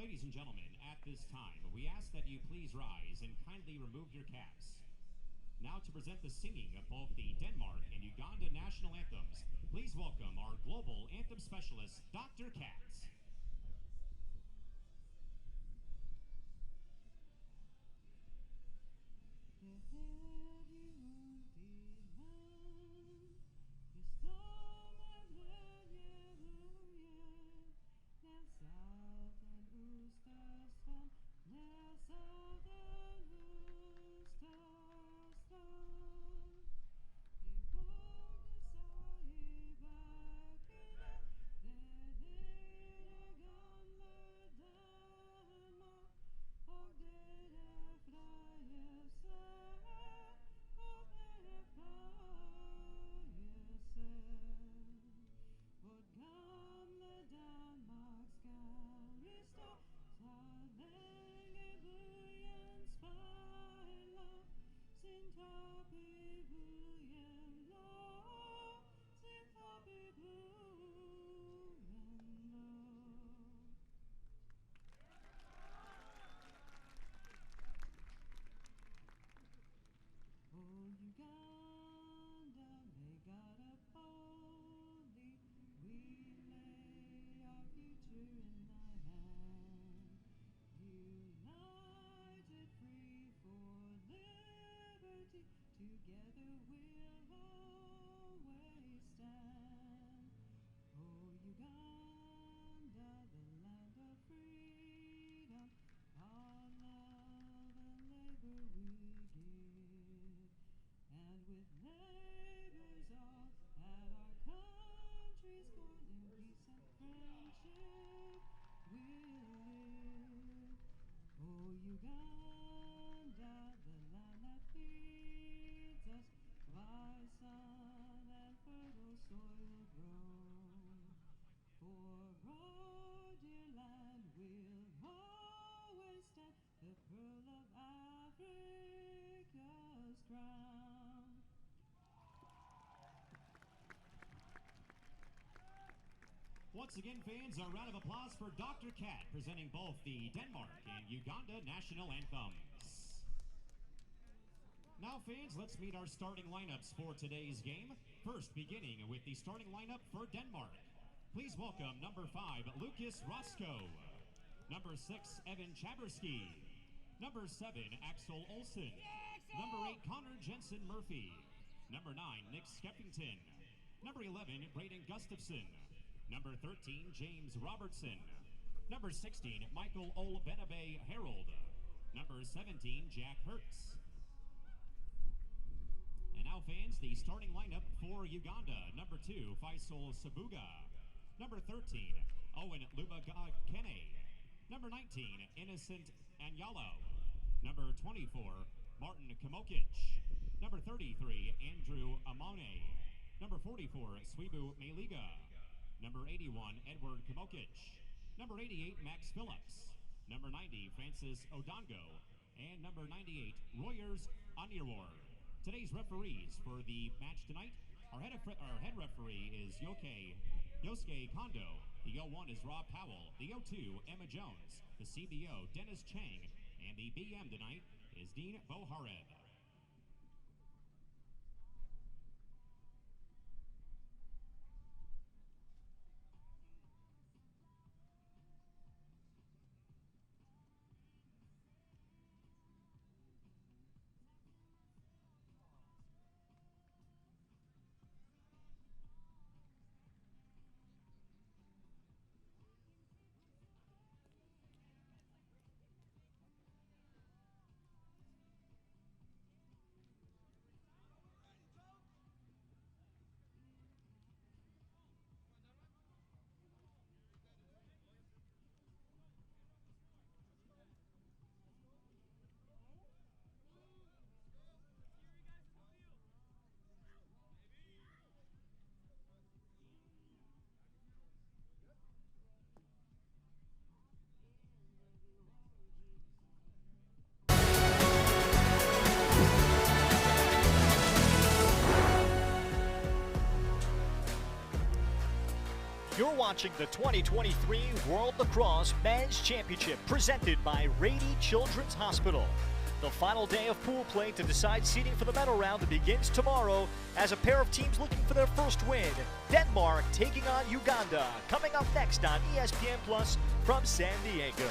Ladies and gentlemen, at this time, we ask that you please rise and kindly remove your caps. Now to present the singing of both the Denmark and Uganda national anthems, please welcome our global anthem specialist, Dr. Katz. Once again, fans, a round of applause for Dr. Cat presenting both the Denmark and Uganda national anthems. Now, fans, let's meet our starting lineups for today's game. First, beginning with the starting lineup for Denmark. Please welcome number 5, Lucas Roscoe. Number 6, Evan Chabersky. Number 7, Axel Olsen. Number 8, Connor Jensen Murphy. Number 9, Nick Skeffington. Number 11, Braden Gustafson. Number 13, James Robertson. Number 16, Michael Olbenabe Harold. Number 17, Jack Hertz. And now, fans, the starting lineup for Uganda. Number 2, Faisal Sabuga. Number 13, Owen Lubagakene. Number 19, Innocent Anyalo. Number 24, Martin Kamokic. Number 33, Andrew Amone. Number 44, Swibu Meliga. Number 81, Edward Kamokic. Number 88, Max Phillips. Number 90, Francis Odongo. And number 98, Royers Anirwar. Today's referees for the match tonight, our head referee is Yosuke Kondo. The 01 is Rob Powell. The 02, Emma Jones. The CBO, Dennis Chang. And the BM tonight is Dean Bohared. You're watching the 2023 World Lacrosse Men's Championship presented by Rady Children's Hospital. The final day of pool play to decide seeding for the medal round begins tomorrow as a pair of teams looking for their first win. Denmark taking on Uganda. Coming up next on ESPN Plus from San Diego.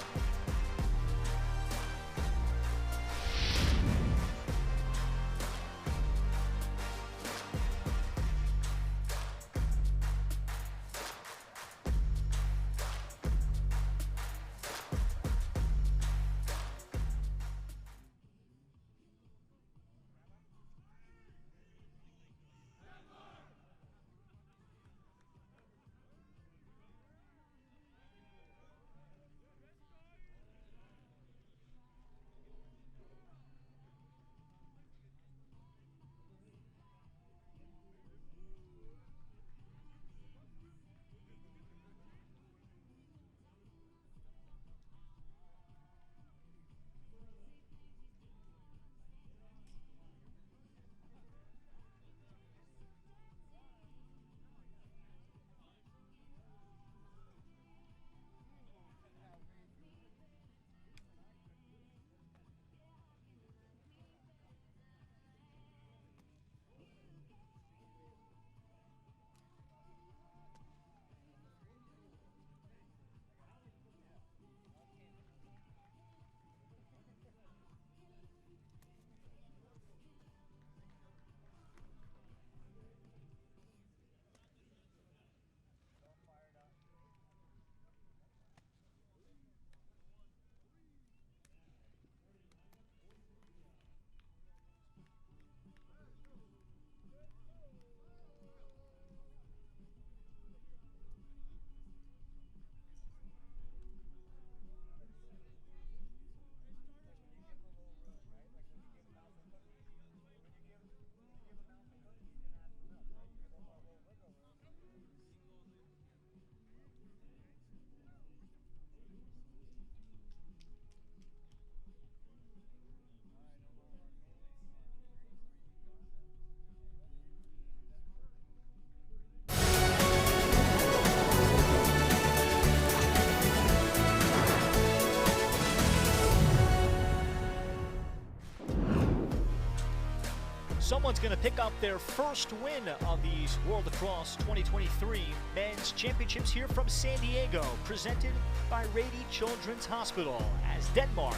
Someone's going to pick up their first win of these World Lacrosse 2023 Men's Championships here from San Diego, presented by Rady Children's Hospital as Denmark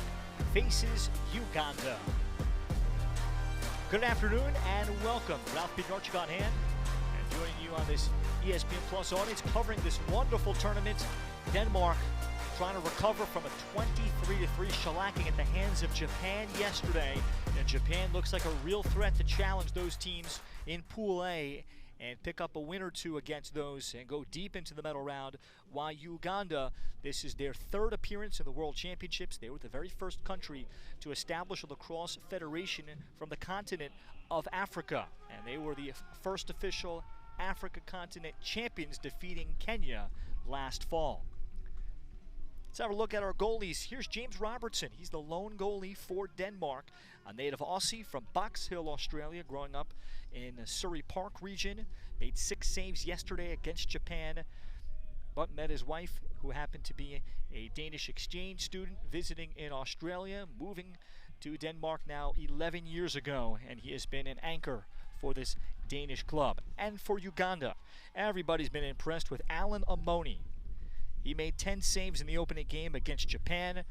faces Uganda. Good afternoon and welcome. Ralph Bednarchik on hand and joining you on this ESPN Plus audience covering this wonderful tournament. Denmark trying to recover from a 23-3 shellacking at the hands of Japan yesterday. And Japan looks like a real threat to challenge those teams in Pool A and pick up a win or two against those and go deep into the medal round. While Uganda, this is their third appearance in the World Championships. They were the very first country to establish a lacrosse federation from the continent of Africa. And they were the first official Africa continent champions, defeating Kenya last fall. Let's have a look at our goalies. Here's James Robertson. He's the lone goalie for Denmark, a native Aussie from Box Hill, Australia, growing up in the Surrey Park region. Made 6 saves yesterday against Japan, but met his wife, who happened to be a Danish exchange student visiting in Australia, moving to Denmark now 11 years ago, and he has been an anchor for this Danish club. And for Uganda, everybody's been impressed with Alan Amoni. He made 10 saves in the opening game against Japan,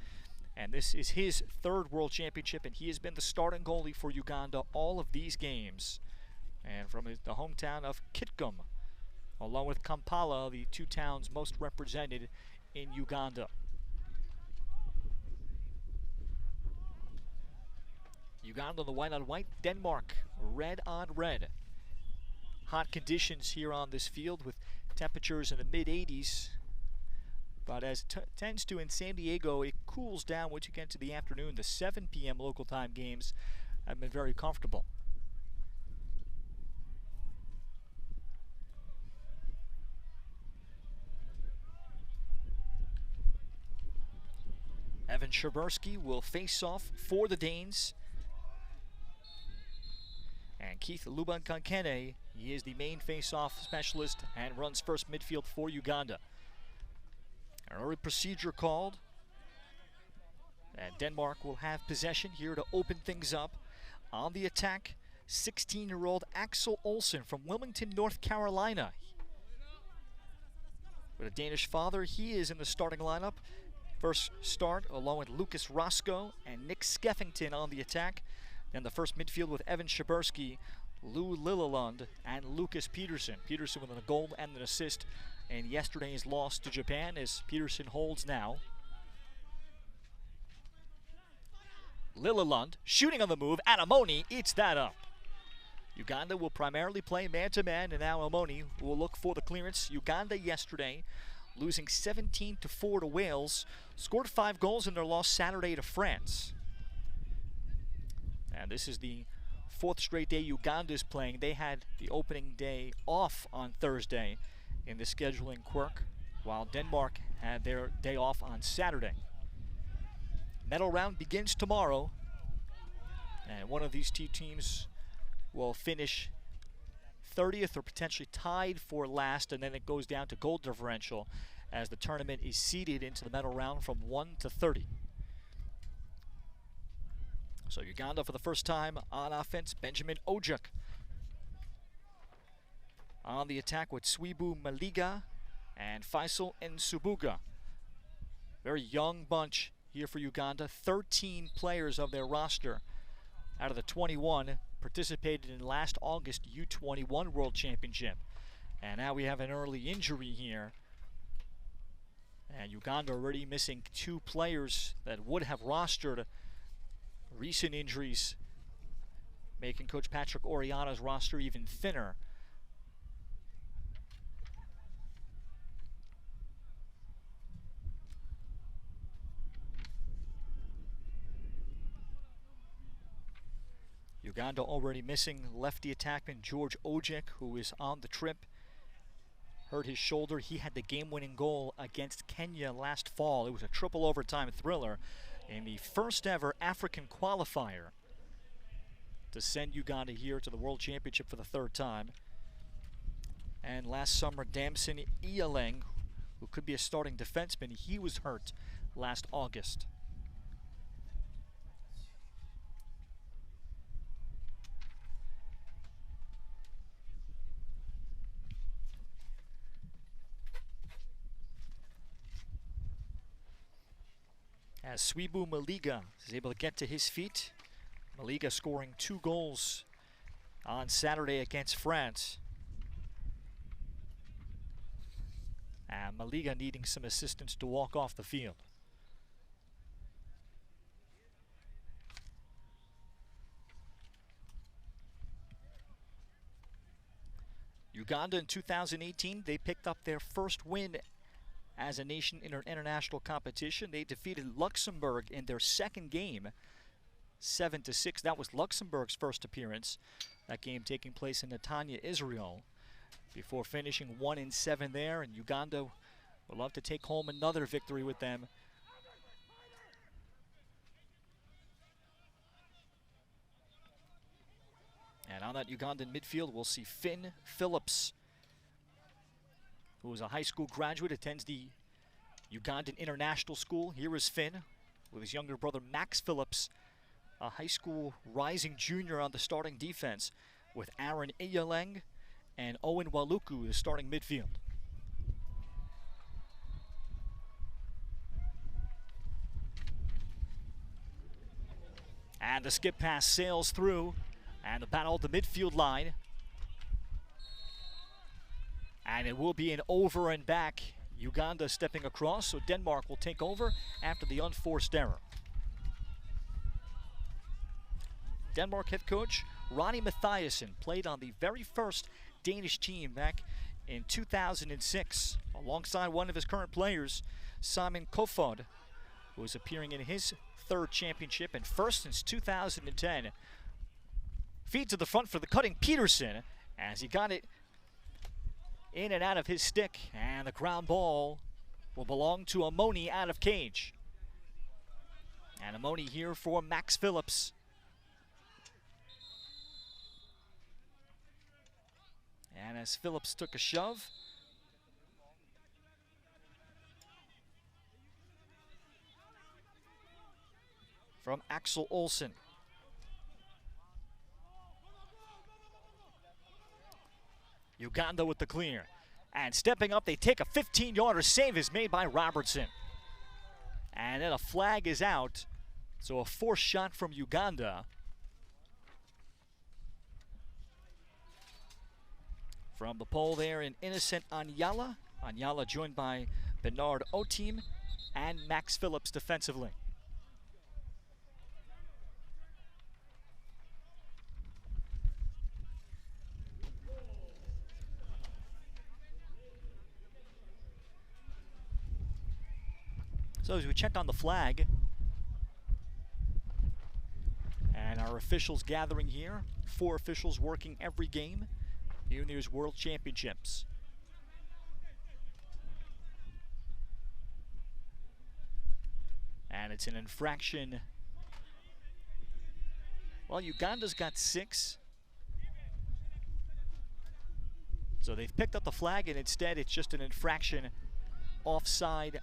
and this is his third World Championship, and he has been the starting goalie for Uganda all of these games. And from the hometown of Kitgum, along with Kampala, the two towns most represented in Uganda. Uganda the white on white, Denmark red on red. Hot conditions here on this field with temperatures in the mid-80s. But as it tends to in San Diego, it cools down once you get into the afternoon. The 7 p.m. local time games have been very comfortable. Evan Szyberski will face off for the Danes. And Keith Lubagankene. He is the main face-off specialist and runs first midfield for Uganda. An early procedure called. And Denmark will have possession here to open things up. On the attack, 16-year-old Axel Olsen from Wilmington, North Carolina. With a Danish father, he is in the starting lineup. First start along with Lucas Roscoe and Nick Skeffington on the attack. Then the first midfield with Evan Shabursky, Lou Lillelund, and Lucas Peterson. Peterson with a goal and an assist in yesterday's loss to Japan, as Peterson holds now. Lillelund shooting on the move, and Amoni eats that up. Uganda will primarily play man-to-man, and now Amoni will look for the clearance. Uganda yesterday losing 17-4 to Wales, scored 5 goals in their loss Saturday to France. And this is the 4th straight day Uganda is playing. They had the opening day off on Thursday in the scheduling quirk, while Denmark had their day off on Saturday. Medal round begins tomorrow, and one of these two teams will finish 30th or potentially tied for last, and then it goes down to goal differential as the tournament is seeded into the medal round from 1 to 30. So Uganda for the first time on offense, Benjamin Ojak. On the attack with Swibu Maliga and Faisal Nsubuga. Very young bunch here for Uganda. 13 players of their roster out of the 21 participated in last August U21 World Championship. And now we have an early injury here. And Uganda already missing 2 players that would have rostered. Recent injuries making Coach Patrick Oriana's roster even thinner. Uganda already missing lefty attackman George Ojek, who is on the trip. Hurt his shoulder. He had the game-winning goal against Kenya last fall. It was a triple overtime thriller in the first ever African qualifier to send Uganda here to the World Championship for the 3rd time. And last summer, Damson Ialeng, who could be a starting defenseman, he was hurt last August. As Swibu Maliga is able to get to his feet. Maliga scoring 2 goals on Saturday against France. And Maliga needing some assistance to walk off the field. Uganda in 2018, they picked up their first win as a nation in an international competition. They defeated Luxembourg in their 2nd game, 7-6. That was Luxembourg's first appearance. That game taking place in Netanya, Israel, before finishing 1-7 there. And Uganda would love to take home another victory with them. And on that Ugandan midfield, we'll see Finn Phillips, who is a high school graduate, attends the Ugandan International School. Here is Finn with his younger brother Max Phillips, a high school rising junior on the starting defense, with Aaron Iyaleng and Owen Waluku the starting midfield. And the skip pass sails through, and the battle at the midfield line. And it will be an over and back. Uganda stepping across, so Denmark will take over after the unforced error. Denmark head coach Ronnie Mathiasen played on the very first Danish team back in 2006 alongside one of his current players, Simon Kofod, who is appearing in his 3rd championship and first since 2010. Feed to the front for the cutting Peterson as he got it in and out of his stick, and the ground ball will belong to Amoni out of cage. And Amoni here for Max Phillips. as Phillips took a shove. From Axel Olsen. Uganda with the clear. And stepping up, they take a 15-yarder. Save is made by Robertson. And then a flag is out. So a forced shot from Uganda. From the pole there in Innocent Anyala. Anyala joined by Bernard Otim and Max Phillips defensively. So as we check on the flag, and our officials gathering here, 4 officials working every game here in these World Championships. And it's an infraction. Well, Uganda's got 6. So they've picked up the flag, and instead it's just an infraction offside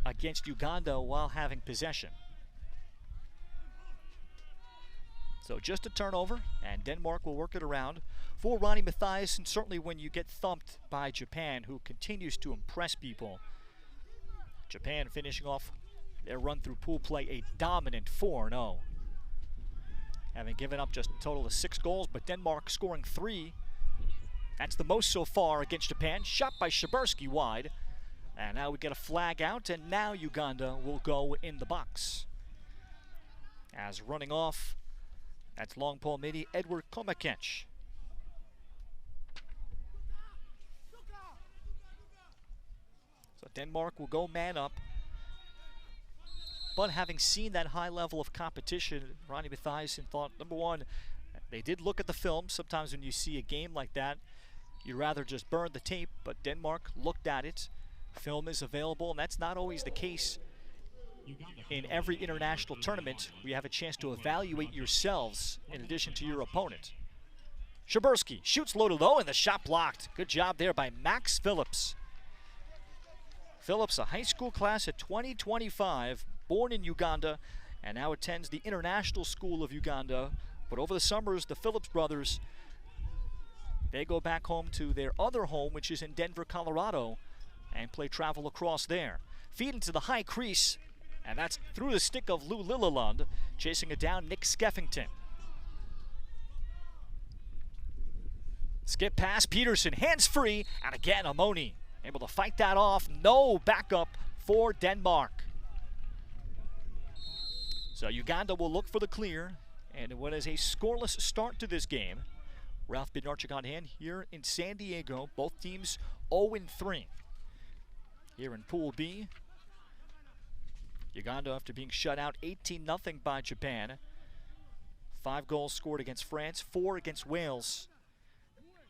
against Uganda while having possession. So just a turnover, and Denmark will work it around for Ronnie Mathias. And certainly when you get thumped by Japan, who continues to impress people. Japan finishing off their run through pool play a dominant 4-0. Having given up just a total of 6 goals, but Denmark scoring 3. That's the most so far against Japan. Shot by Szyberski wide. And now we get a flag out, and now Uganda will go in the box. As running off, that's long pole midi, Edward Komakech. So Denmark will go man up. But having seen that high level of competition, Ronnie Mathias thought, number one, they did look at the film. Sometimes when you see a game like that, you'd rather just burn the tape, but Denmark looked at it. Film is available, and that's not always the case in every international tournament where you have a chance to evaluate yourselves in addition to your opponent. Szyberski shoots low to low, and the shot blocked. Good job there by Max Phillips. Phillips, a high school class at 2025, born in Uganda, and now attends the International School of Uganda. But over the summers, the Phillips brothers, they go back home to their other home, which is in Denver, Colorado, and play travel lacrosse there. Feed into the high crease, and that's through the stick of Lou Lillelund, chasing it down Nick Skeffington. Skip pass, Peterson, hands free, and again Amoni able to fight that off. No backup for Denmark. So Uganda will look for the clear, and what is a scoreless start to this game. Ralph Bednarchik on hand here in San Diego. Both teams 0-3. Here in Pool B, Uganda, after being shut out 18-0 by Japan. 5 goals scored against France, 4 against Wales.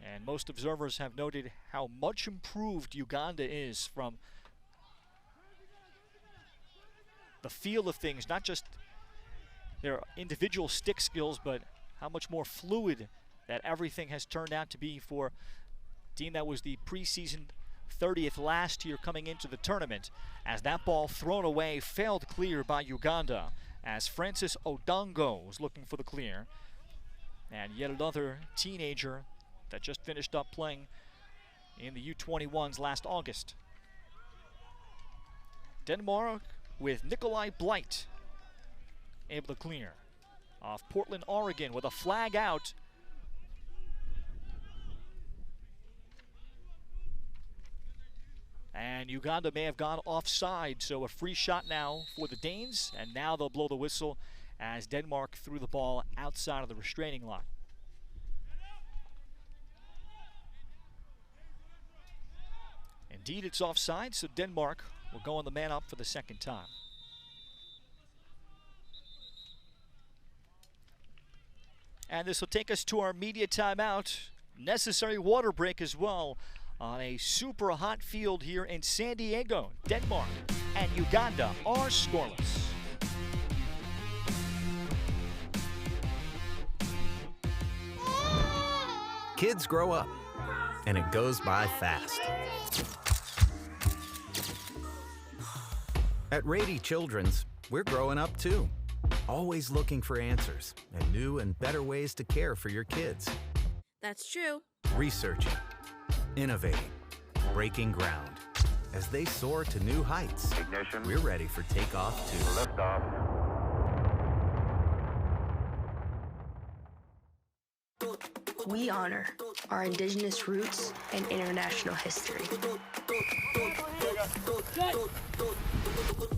And most observers have noted how much improved Uganda is from the feel of things, not just their individual stick skills, but how much more fluid that everything has turned out to be for a team that was the preseason 30th last year coming into the tournament, as that ball thrown away failed clear by Uganda, as Francis Odongo was looking for the clear. And yet another teenager that just finished up playing in the U21s last August. Denmark with Nikolai Blight able to clear off Portland, Oregon with a flag out. And Uganda may have gone offside, so a free shot now for the Danes, and now they'll blow the whistle as Denmark threw the ball outside of the restraining line. Indeed, it's offside, so Denmark will go on the man up for the second time. And this will take us to our media timeout. Necessary water break as well on a super hot field here in San Diego. Denmark and Uganda are scoreless. Kids grow up, and it goes by fast. At Rady Children's, we're growing up too. Always looking for answers and new and better ways to care for your kids. That's true. Researching, innovating, breaking ground. As they soar to new heights, Ignition. we're ready for takeoff too. Liftoff. We honor our indigenous roots and international history.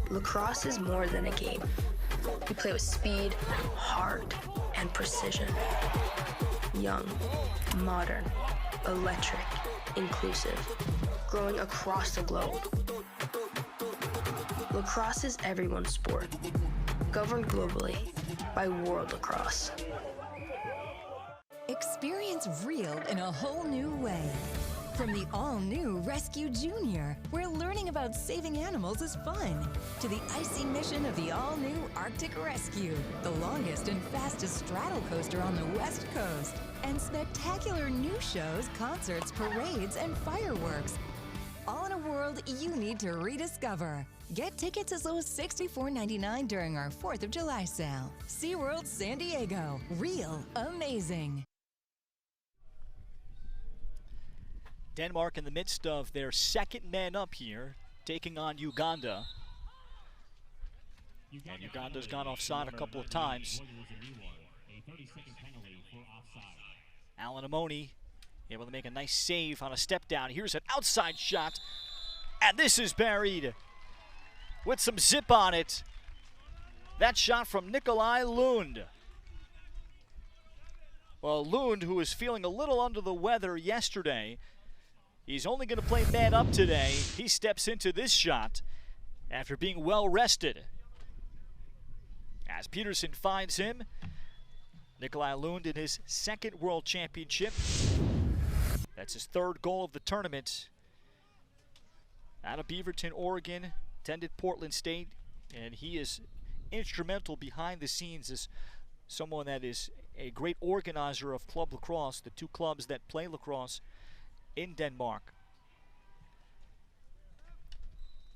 Lacrosse is more than a game. We play with speed, heart, and precision. Young, modern, electric, inclusive, growing across the globe. Lacrosse is everyone's sport, governed globally by World Lacrosse. Experience real in a whole new way. From the all-new Rescue Junior, where learning about saving animals is fun, to the icy mission of the all-new Arctic Rescue, the longest and fastest straddle coaster on the West Coast, and spectacular new shows, concerts, parades, and fireworks. All in a world you need to rediscover. Get tickets as low as $64.99 during our 4th of July sale. SeaWorld San Diego. Real amazing. Denmark in the midst of their second man up here, taking on Uganda. And Uganda's gone offside a couple of times. Alan Amoni able to make a nice save on a step down. Here's an outside shot, and this is buried with some zip on it. That shot from Nikolai Lund. Well, Lund, who was feeling a little under the weather yesterday, he's only going to play man up today. He steps into this shot after being well rested. As Peterson finds him, Nikolai Lund in his second World Championship. That's his third goal of the tournament. Out of Beaverton, Oregon, attended Portland State, and he is instrumental behind the scenes as someone that is a great organizer of club lacrosse, the two clubs that play lacrosse in Denmark.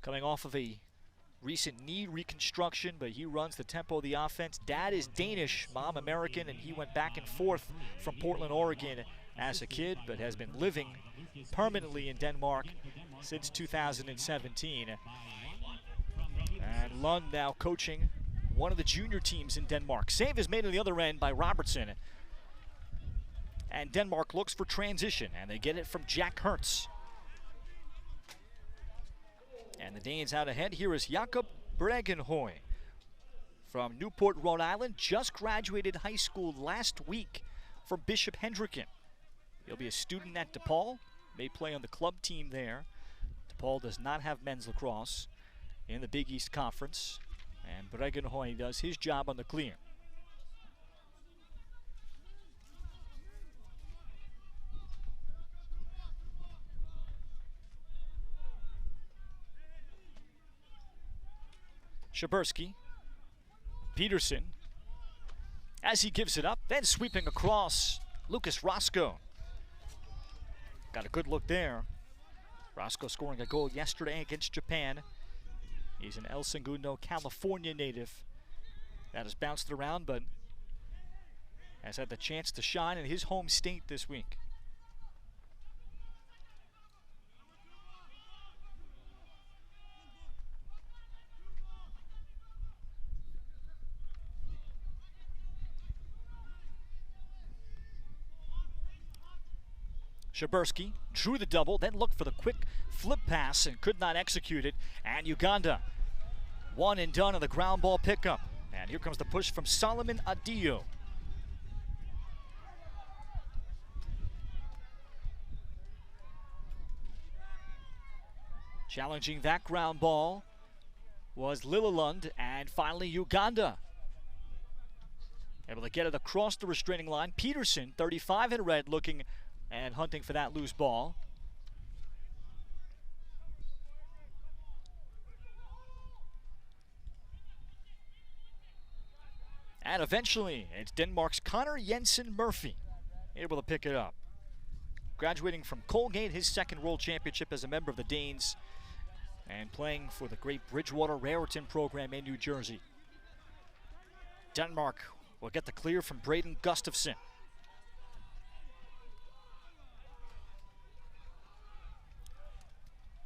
Coming off of a recent knee reconstruction, but he runs the tempo of the offense. Dad is Danish, mom American, and he went back and forth from Portland, Oregon as a kid, but has been living permanently in Denmark since 2017. And Lund now coaching one of the junior teams in Denmark. Save is made on the other end by Robertson. And Denmark looks for transition, and they get it from Jack Hertz. And the Danes out ahead. Here is Jakob Bregenhøj from Newport, Rhode Island. Just graduated high school last week from Bishop Hendricken. He'll be a student at DePaul. May play on the club team there. DePaul does not have men's lacrosse in the Big East Conference. And Bregenhøj does his job on the clear. Shabursky, Peterson, as he gives it up, then sweeping across, Lucas Roscoe. Got a good look there. Roscoe scoring a goal yesterday against Japan. He's an El Segundo, California native that has bounced around, but has had the chance to shine in his home state this week. Shabursky drew the double, then looked for the quick flip pass and could not execute it. And Uganda, one and done on the ground ball pickup. And here comes the push from Solomon Adio. Challenging that ground ball was Lillelund, and finally Uganda able to get it across the restraining line. Peterson, 35 in red, looking and hunting for that loose ball. And eventually, it's Denmark's Connor Jensen Murphy able to pick it up. graduating from Colgate, his second World Championship as a member of the Danes, and playing for the great Bridgewater Raritan program in New Jersey. Denmark will get the clear from Braden Gustafsson.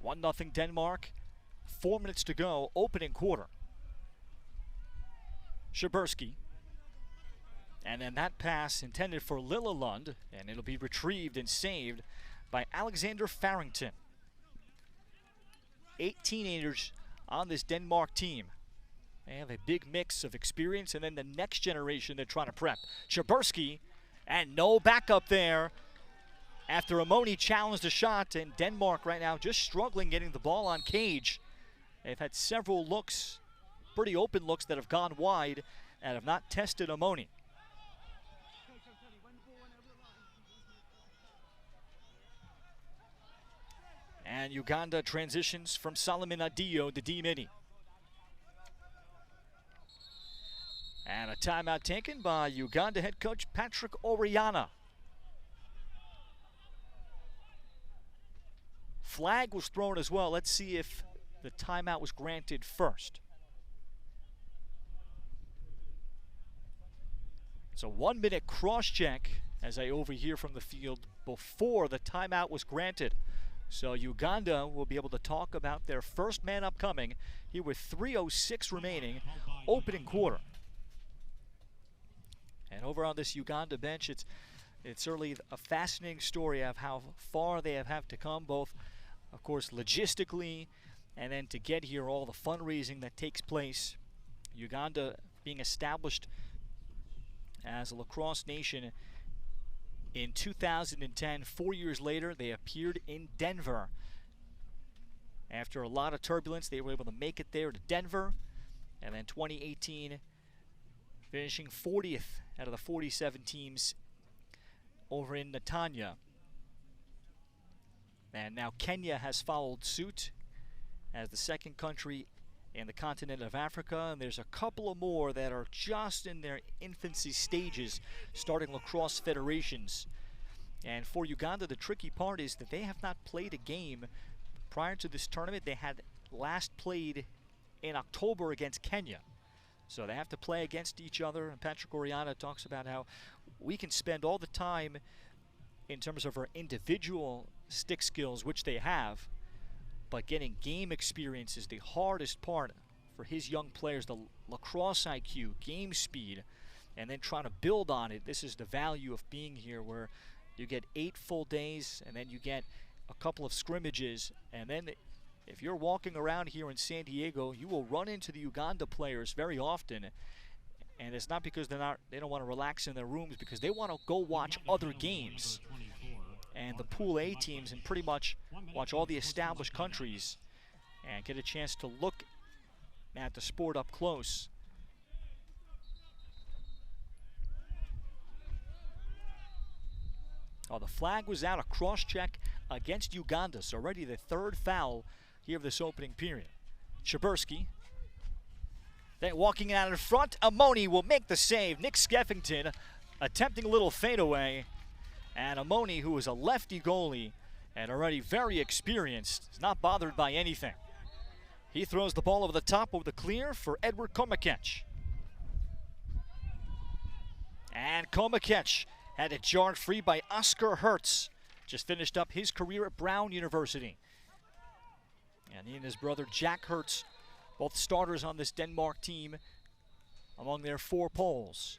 One 0 Denmark. 4 minutes to go, opening quarter. Szyberski. And then that pass intended for Lillelund, and it'll be retrieved and saved by Alexander Farrington. 8 teenagers on this Denmark team. They have a big mix of experience, and then the next generation they're trying to prep. Szyberski, and no backup there after Amoni challenged a shot, and Denmark right now just struggling getting the ball on cage. They've had several looks, pretty open looks that have gone wide and have not tested Amoni. And Uganda transitions from Solomon Adio to D-Mini. And a timeout taken by Uganda head coach Patrick Oriana. Flag was thrown as well. Let's see if the timeout was granted first. It's a 1 minute cross check as I overhear from the field before the timeout was granted. So Uganda will be able to talk about their first man upcoming here with 3:06 remaining, opening quarter. And over on this Uganda bench, it's certainly a fascinating story of how far they have to come, both, of course, logistically, and then to get here, all the fundraising that takes place. Uganda being established as a lacrosse nation in 2010. 4 years later, they appeared in Denver. After a lot of turbulence, they were able to make it there to Denver. And then 2018, finishing 40th out of the 47 teams over in Netanya. And now Kenya has followed suit as the second country in the continent of Africa, and there's a couple of more that are just in their infancy stages, starting lacrosse federations. And for Uganda, the tricky part is that they have not played a game prior to this tournament. They had last played in October against Kenya. So they have to play against each other, and Patrick Oriana talks about how we can spend all the time in terms of our individual stick skills, which they have, but getting game experience is the hardest part for his young players. The lacrosse IQ, game speed, and then trying to build on it. This is the value of being here, where you get 8 full days and then you get a couple of scrimmages, and then if you're walking around here in San Diego, you will run into the Uganda players very often. And it's not because they don't want to relax in their rooms, because they want to go watch other games. And the Pool A teams, and pretty much watch all the established countries and get a chance to look at the sport up close. Oh, the flag was out, a cross check against Uganda. So already the third foul here of this opening period. Szyberski. Then walking out in front, Amoni will make the save. Nick Skeffington attempting a little fadeaway. And Amoni, who is a lefty goalie and already very experienced, is not bothered by anything. He throws the ball over the top over the clear for Edward Komakech. And Komakech had it jarred free by Oscar Hertz. Just finished up his career at Brown University. And he and his brother Jack Hertz, both starters on this Denmark team, among their 4 Poles.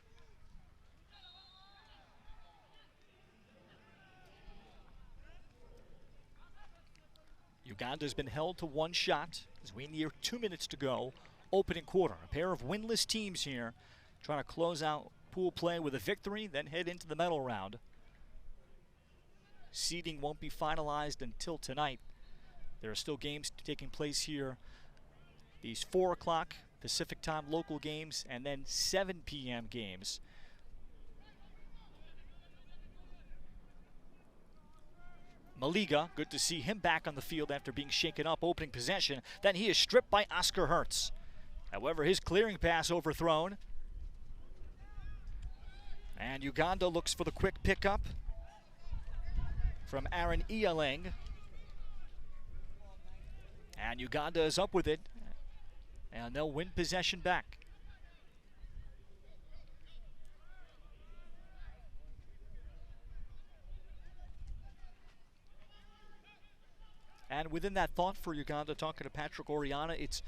Uganda's been held to 1 shot as we near 2 minutes to go. Opening quarter. A pair of winless teams here trying to close out pool play with a victory, then head into the medal round. Seeding won't be finalized until tonight. There are still games taking place here. These 4 o'clock Pacific time local games, and then 7 p.m. games. Maliga, good to see him back on the field after being shaken up, opening possession. Then he is stripped by Oscar Hertz. However, his clearing pass overthrown. And Uganda looks for the quick pickup. from Aaron Ialeng. And Uganda is up with it, and they'll win possession back. And within that thought for Uganda, talking to Patrick Oriana, it's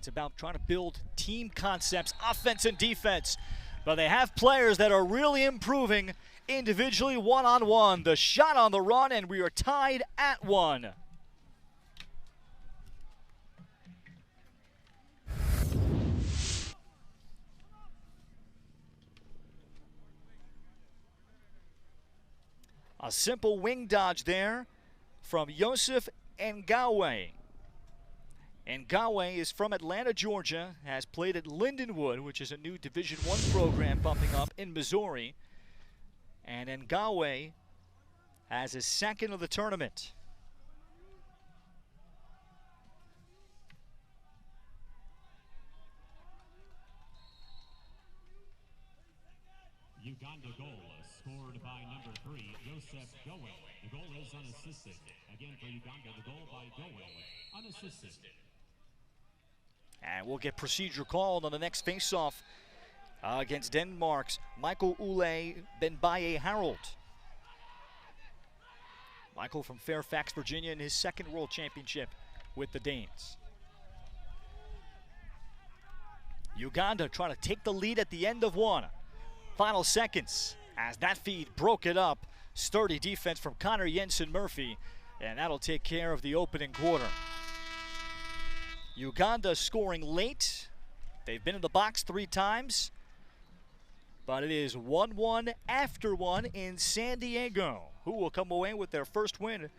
about trying to build team concepts, offense and defense. But they have players that are really improving individually, one-on-one. The shot on the run, and we are tied at 1. A simple wing dodge there from Yosef Ngawe. Ngawe is from Atlanta, Georgia, has played at Lindenwood, which is a new Division I program bumping up in Missouri. And Ngawe has his second of the tournament. Uganda goal scored by number 3, Yosef Gowe. The goal is unassisted. Again for Uganda, the goal by Gowe, unassisted. And we'll get procedure called on the next face-off against Denmark's Michael Ule Benbaye Harold. Michael from Fairfax, Virginia, in his second World Championship with the Danes. Uganda trying to take the lead at the end of 1. Final seconds as that feed broke it up. Sturdy defense from Connor Jensen Murphy, and that'll take care of the opening quarter. Uganda scoring late. They've been in the box 3 times, but it is 1-1 after 1 in San Diego, who will come away with their first win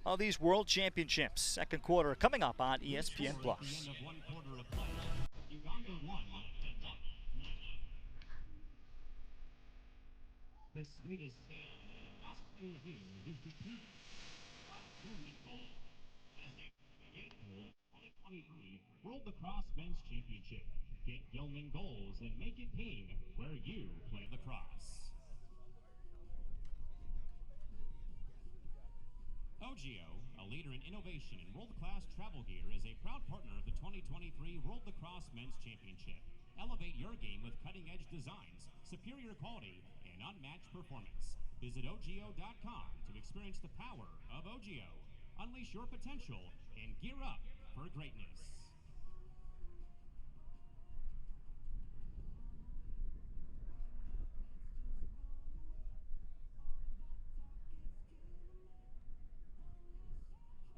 of these World Championships. Second quarter coming up on ESPN+. The sweetest World Lacrosse Men's Championship. Get Yeoman goals and make it ping where you play lacrosse. OGIO, a leader in innovation in world-class travel gear, is a proud partner of the 2023 World Lacrosse Men's Championship. Elevate your game with cutting-edge designs, superior quality, and unmatched performance. Visit OGIO.com to experience the power of OGIO. Unleash your potential and gear up for greatness.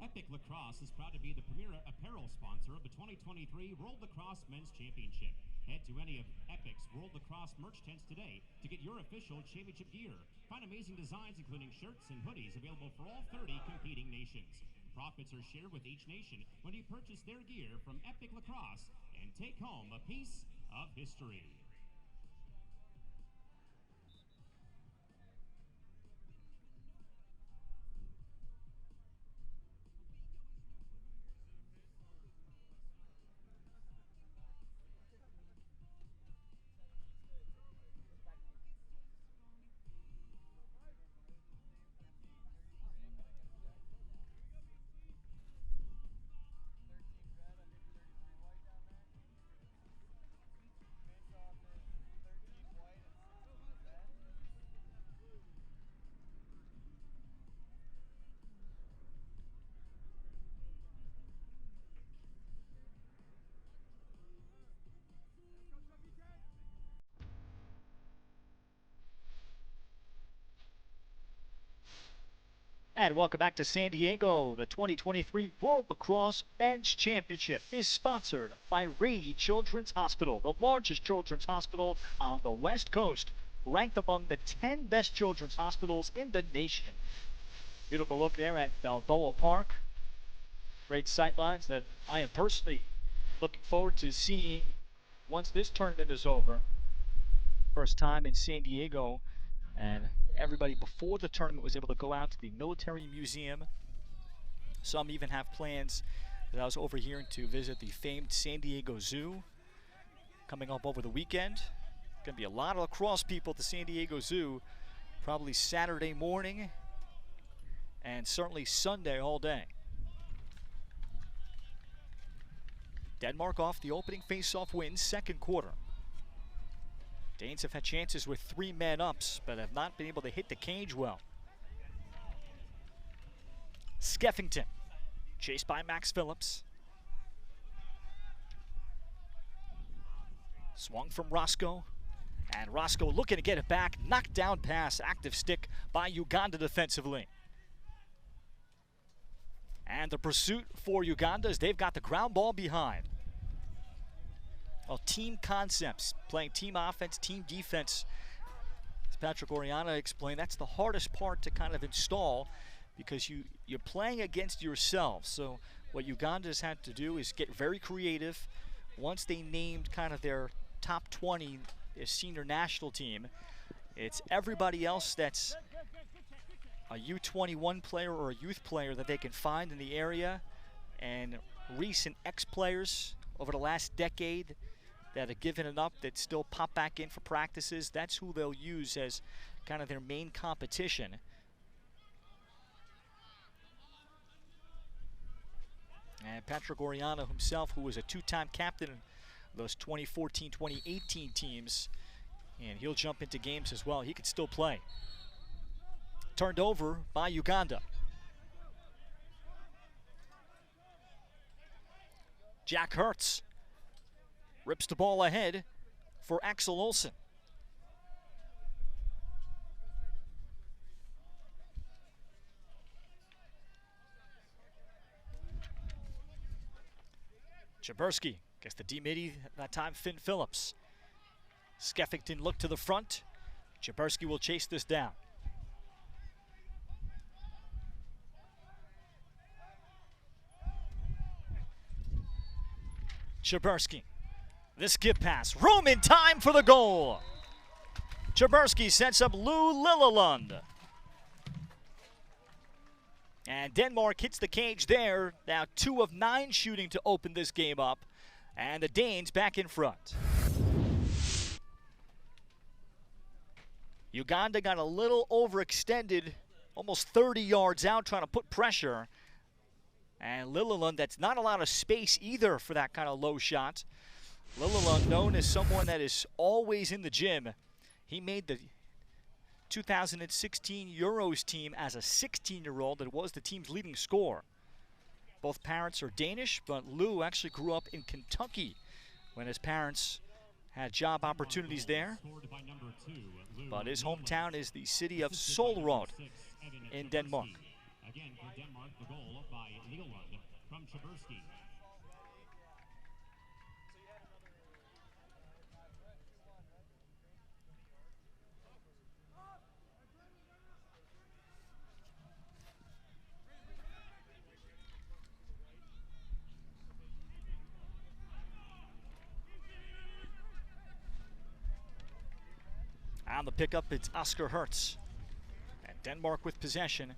Epic Lacrosse is proud to be the premier apparel sponsor of the 2023 World Lacrosse Men's Championship. Head to any of Epic's World Lacrosse merch tents today to get your official championship gear. Find amazing designs including shirts and hoodies available for all 30 competing nations. Profits are shared with each nation when you purchase their gear from Epic Lacrosse and take home a piece of history. And welcome back to San Diego. The 2023 World Lacrosse Men's Championship is sponsored by Rady Children's Hospital, the largest children's hospital on the West Coast, ranked among the 10 best children's hospitals in the nation. Beautiful look there at Balboa Park. Great sightlines that I am personally looking forward to seeing once this tournament is over. First time in San Diego, and everybody before the tournament was able to go out to the Military Museum. Some even have plans that I was over here to visit the famed San Diego Zoo coming up over the weekend. Going to be a lot of lacrosse people at the San Diego Zoo, probably Saturday morning and certainly Sunday all day. Denmark off the opening face-off win, second quarter. Danes have had chances with 3 men ups, but have not been able to hit the cage well. Skeffington, chased by Max Phillips. Swung from Roscoe, and Roscoe looking to get it back. Knocked down pass, active stick by Uganda defensively. And the pursuit for Uganda is they've got the ground ball behind. Well, team concepts, playing team offense, team defense. As Patrick Oriana explained, that's the hardest part to kind of install because you're playing against yourselves. So what Uganda's had to do is get very creative. Once they named kind of their top 20, their senior national team, it's everybody else that's a U21 player or a youth player that they can find in the area, and recent ex-players over the last decade that have given it up that still pop back in for practices. That's who they'll use as kind of their main competition. And Patrick Oriana himself, who was a 2-time captain in those 2014-2018 teams, and he'll jump into games as well. He can still play. Turned over by Uganda. Jack Hertz rips the ball ahead for Axel Olsen. Jaberski gets the D-midi, that time Finn Phillips. Skeffington looked to the front. Jaberski will chase this down. Jaberski, the skip pass, room in time for the goal. Jaberski sets up Lou Lillelund. And Denmark hits the cage there. Now 2 of 9 shooting to open this game up. And the Danes back in front. Uganda got a little overextended, almost 30 yards out, trying to put pressure. And Lillelund, that's not a lot of space either for that kind of low shot. Lillelund, known as someone that is always in the gym. He made the 2016 Euros team as a 16-year-old. It was the team's leading scorer. Both parents are Danish, but Lou actually grew up in Kentucky when his parents had job opportunities there. But his hometown is the city of Solrød in Denmark. Again, for Denmark, the goal by Lillelund from Jaberski. On the pickup, it's Oscar Hertz. And Denmark with possession.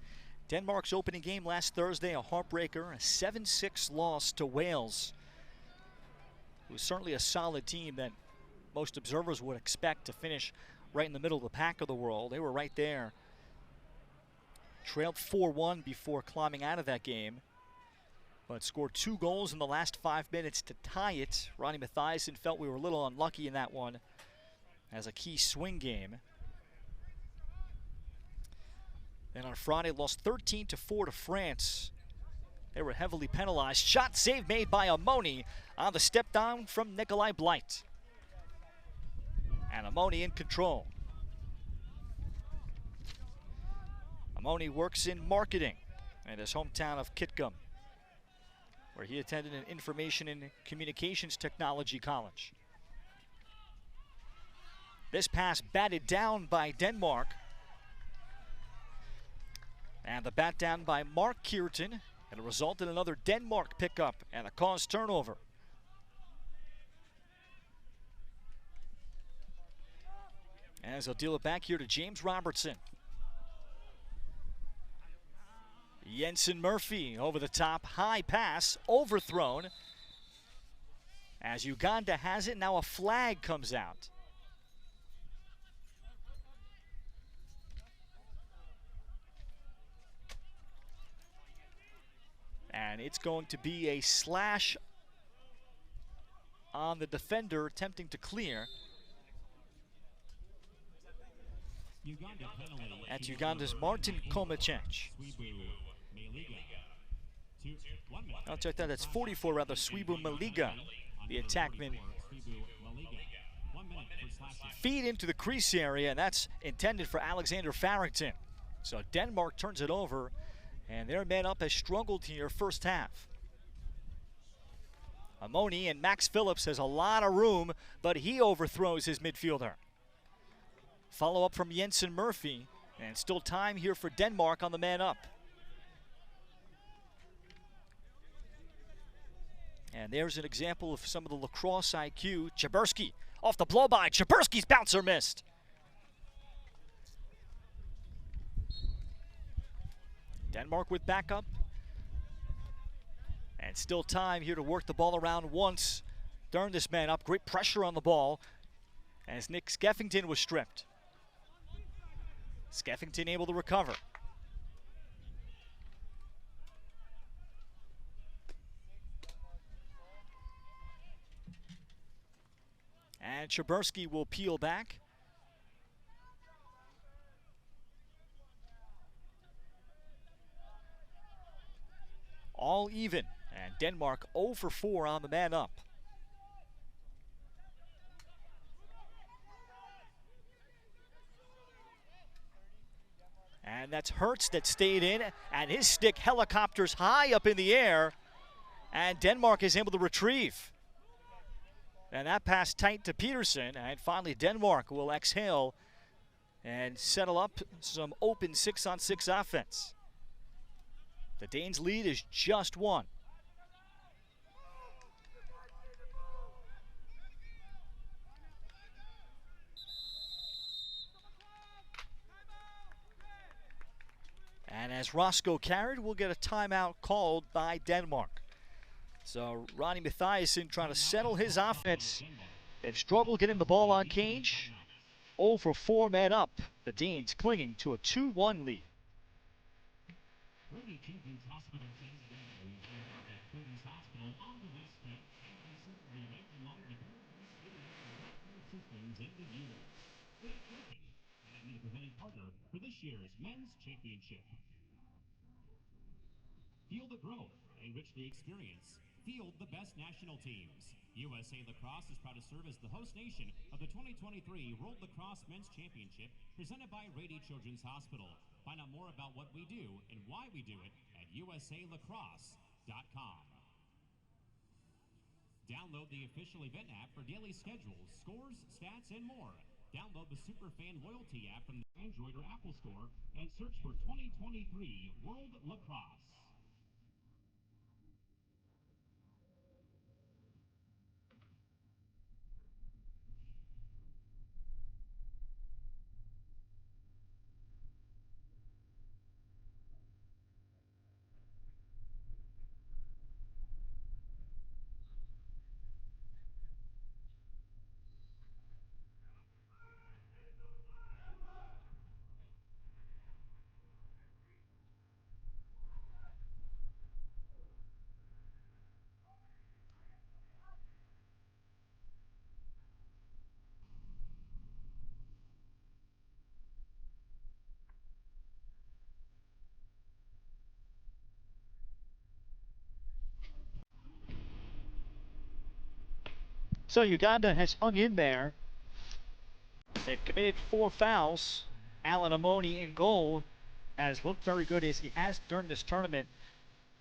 Denmark's opening game last Thursday, a heartbreaker, a 7-6 loss to Wales. It was certainly a solid team that most observers would expect to finish right in the middle of the pack of the world. They were right there. Trailed 4-1 before climbing out of that game, but scored 2 goals in the last 5 minutes to tie it. Ronnie Mathiasen felt we were a little unlucky in that one as a key swing game. Then on Friday, lost 13-4 to France. They were heavily penalized. Shot save made by Amoni on the step down from Nikolai Blight. And Amoni in control. Amoni works in marketing in his hometown of Kitgum, where he attended an information and communications technology college. This pass batted down by Denmark. And the bat down by Mark Kierton. And it resulted in another Denmark pickup and a caused turnover. As they'll deal it back here to James Robertson. Jensen Murphy over the top, high pass, overthrown. As Uganda has it, now a flag comes out. And it's going to be a slash on the defender attempting to clear. That's Uganda's Martin Komacec. I'll check that. That's 44 rather. Swibu Maliga, the attackman. Feed into the crease area, and that's intended for Alexander Farrington. So Denmark turns it over, and their man up has struggled here first half. Amoni, and Max Phillips has a lot of room, but he overthrows his midfielder. Follow up from Jensen Murphy, and still time here for Denmark on the man up. And there's an example of some of the lacrosse IQ. Chabursky off the blow by. Chabursky's bouncer missed. Denmark with backup. And still time here to work the ball around once. Turn this man up. Great pressure on the ball as Nick Skeffington was stripped. Skeffington able to recover. And Chabursky will peel back. All even, and Denmark 0 for 4 on the man up. And that's Hertz that stayed in, and his stick helicopters high up in the air, and Denmark is able to retrieve. And that pass tight to Peterson, and finally Denmark will exhale and settle up some open 6-on-6 offense. The Danes' lead is just 1. And as Roscoe carried, we'll get a timeout called by Denmark. So Ronnie Mathiasen trying to settle his offense. They've struggled getting the ball on cage. 0 for 4 men up. The Danes clinging to a 2-1 lead. For this year's men's championship. Feel the growth, enrich the experience, field the best national teams. USA Lacrosse is proud to serve as the host nation of the 2023 World Lacrosse Men's Championship presented by Rady Children's Hospital. Find out more about what we do and why we do it at usalacrosse.com. Download the official event app for daily schedules, scores, stats, and more. Download the Superfan Loyalty app from the Android or Apple Store and search for 2023 World Lacrosse. So Uganda has hung in there. They've committed 4 fouls. Alan Amoni in goal has looked very good as he has during this tournament.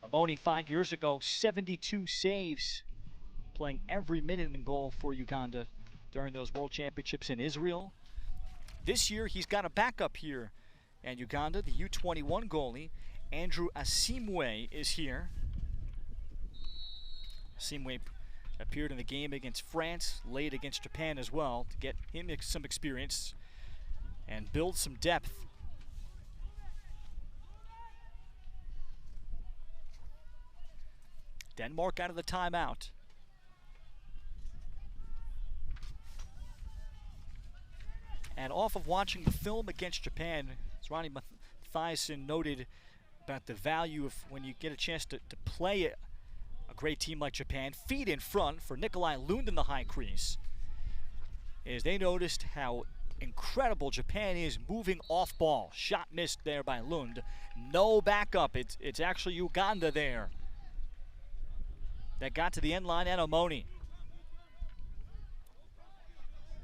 Amoni 5 years ago, 72 saves, playing every minute in goal for Uganda during those World Championships in Israel. This year he's got a backup here. And Uganda, the U21 goalie, Andrew Asimwe, is here. Asimwe appeared in the game against France, late against Japan as well, to get him some experience and build some depth. Denmark out of the timeout. And off of watching the film against Japan, as Ronnie Mathiasen noted, about the value of when you get a chance to play a great team like Japan. Feet in front for Nikolai Lund in the high crease, is they noticed how incredible Japan is moving off ball. Shot missed there by Lund. No backup. It's actually Uganda there that got to the end line and Omoni.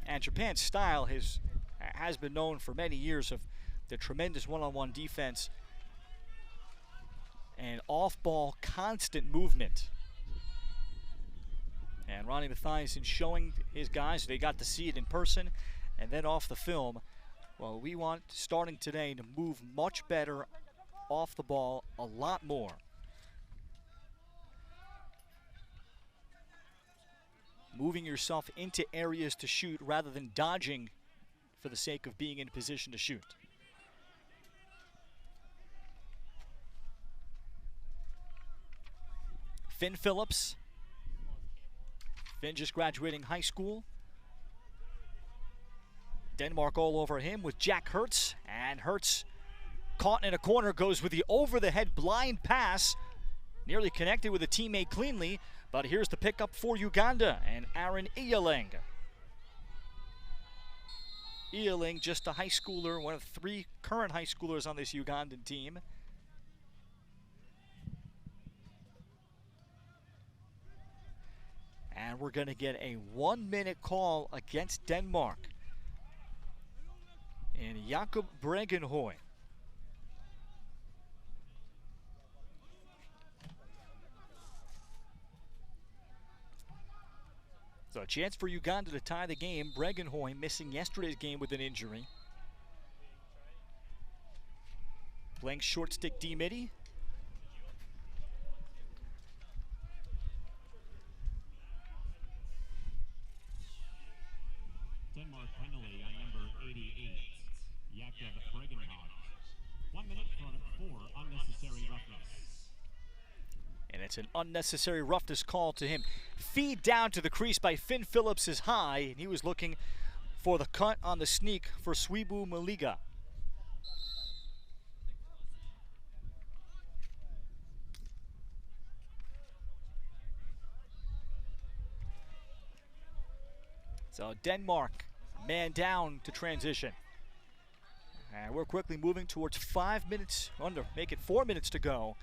And Japan's style has been known for many years of the tremendous one-on-one defense and off-ball constant movement. And Ronnie Mathiasen showing his guys, they got to see it in person and then off the film. Well, we want, starting today, to move much better off the ball, a lot more. Moving yourself into areas to shoot rather than dodging for the sake of being in position to shoot. Finn Phillips. Finn just graduating high school. Denmark all over him with Jack Hertz. And Hertz caught in a corner, goes with the over-the-head blind pass. Nearly connected with a teammate cleanly. But here's the pickup for Uganda and Aaron Iyaling. Iyaling, just a high schooler, one of 3 current high schoolers on this Ugandan team. And we're going to get a 1-minute call against Denmark. And Jakob Bregenhøj. So a chance for Uganda to tie the game. Bregenhøj missing yesterday's game with an injury. Playing short stick D-midi. Denmark penalty on number 88, Jakob Bregenhøj. 1 minute for unnecessary roughness. And it's an unnecessary roughness call to him. Feed down to the crease by Finn Phillips is high, and he was looking for the cut on the sneak for Swibu Maliga. So Denmark, man down to transition. And we're quickly moving towards 5 minutes, make it 4 minutes to go.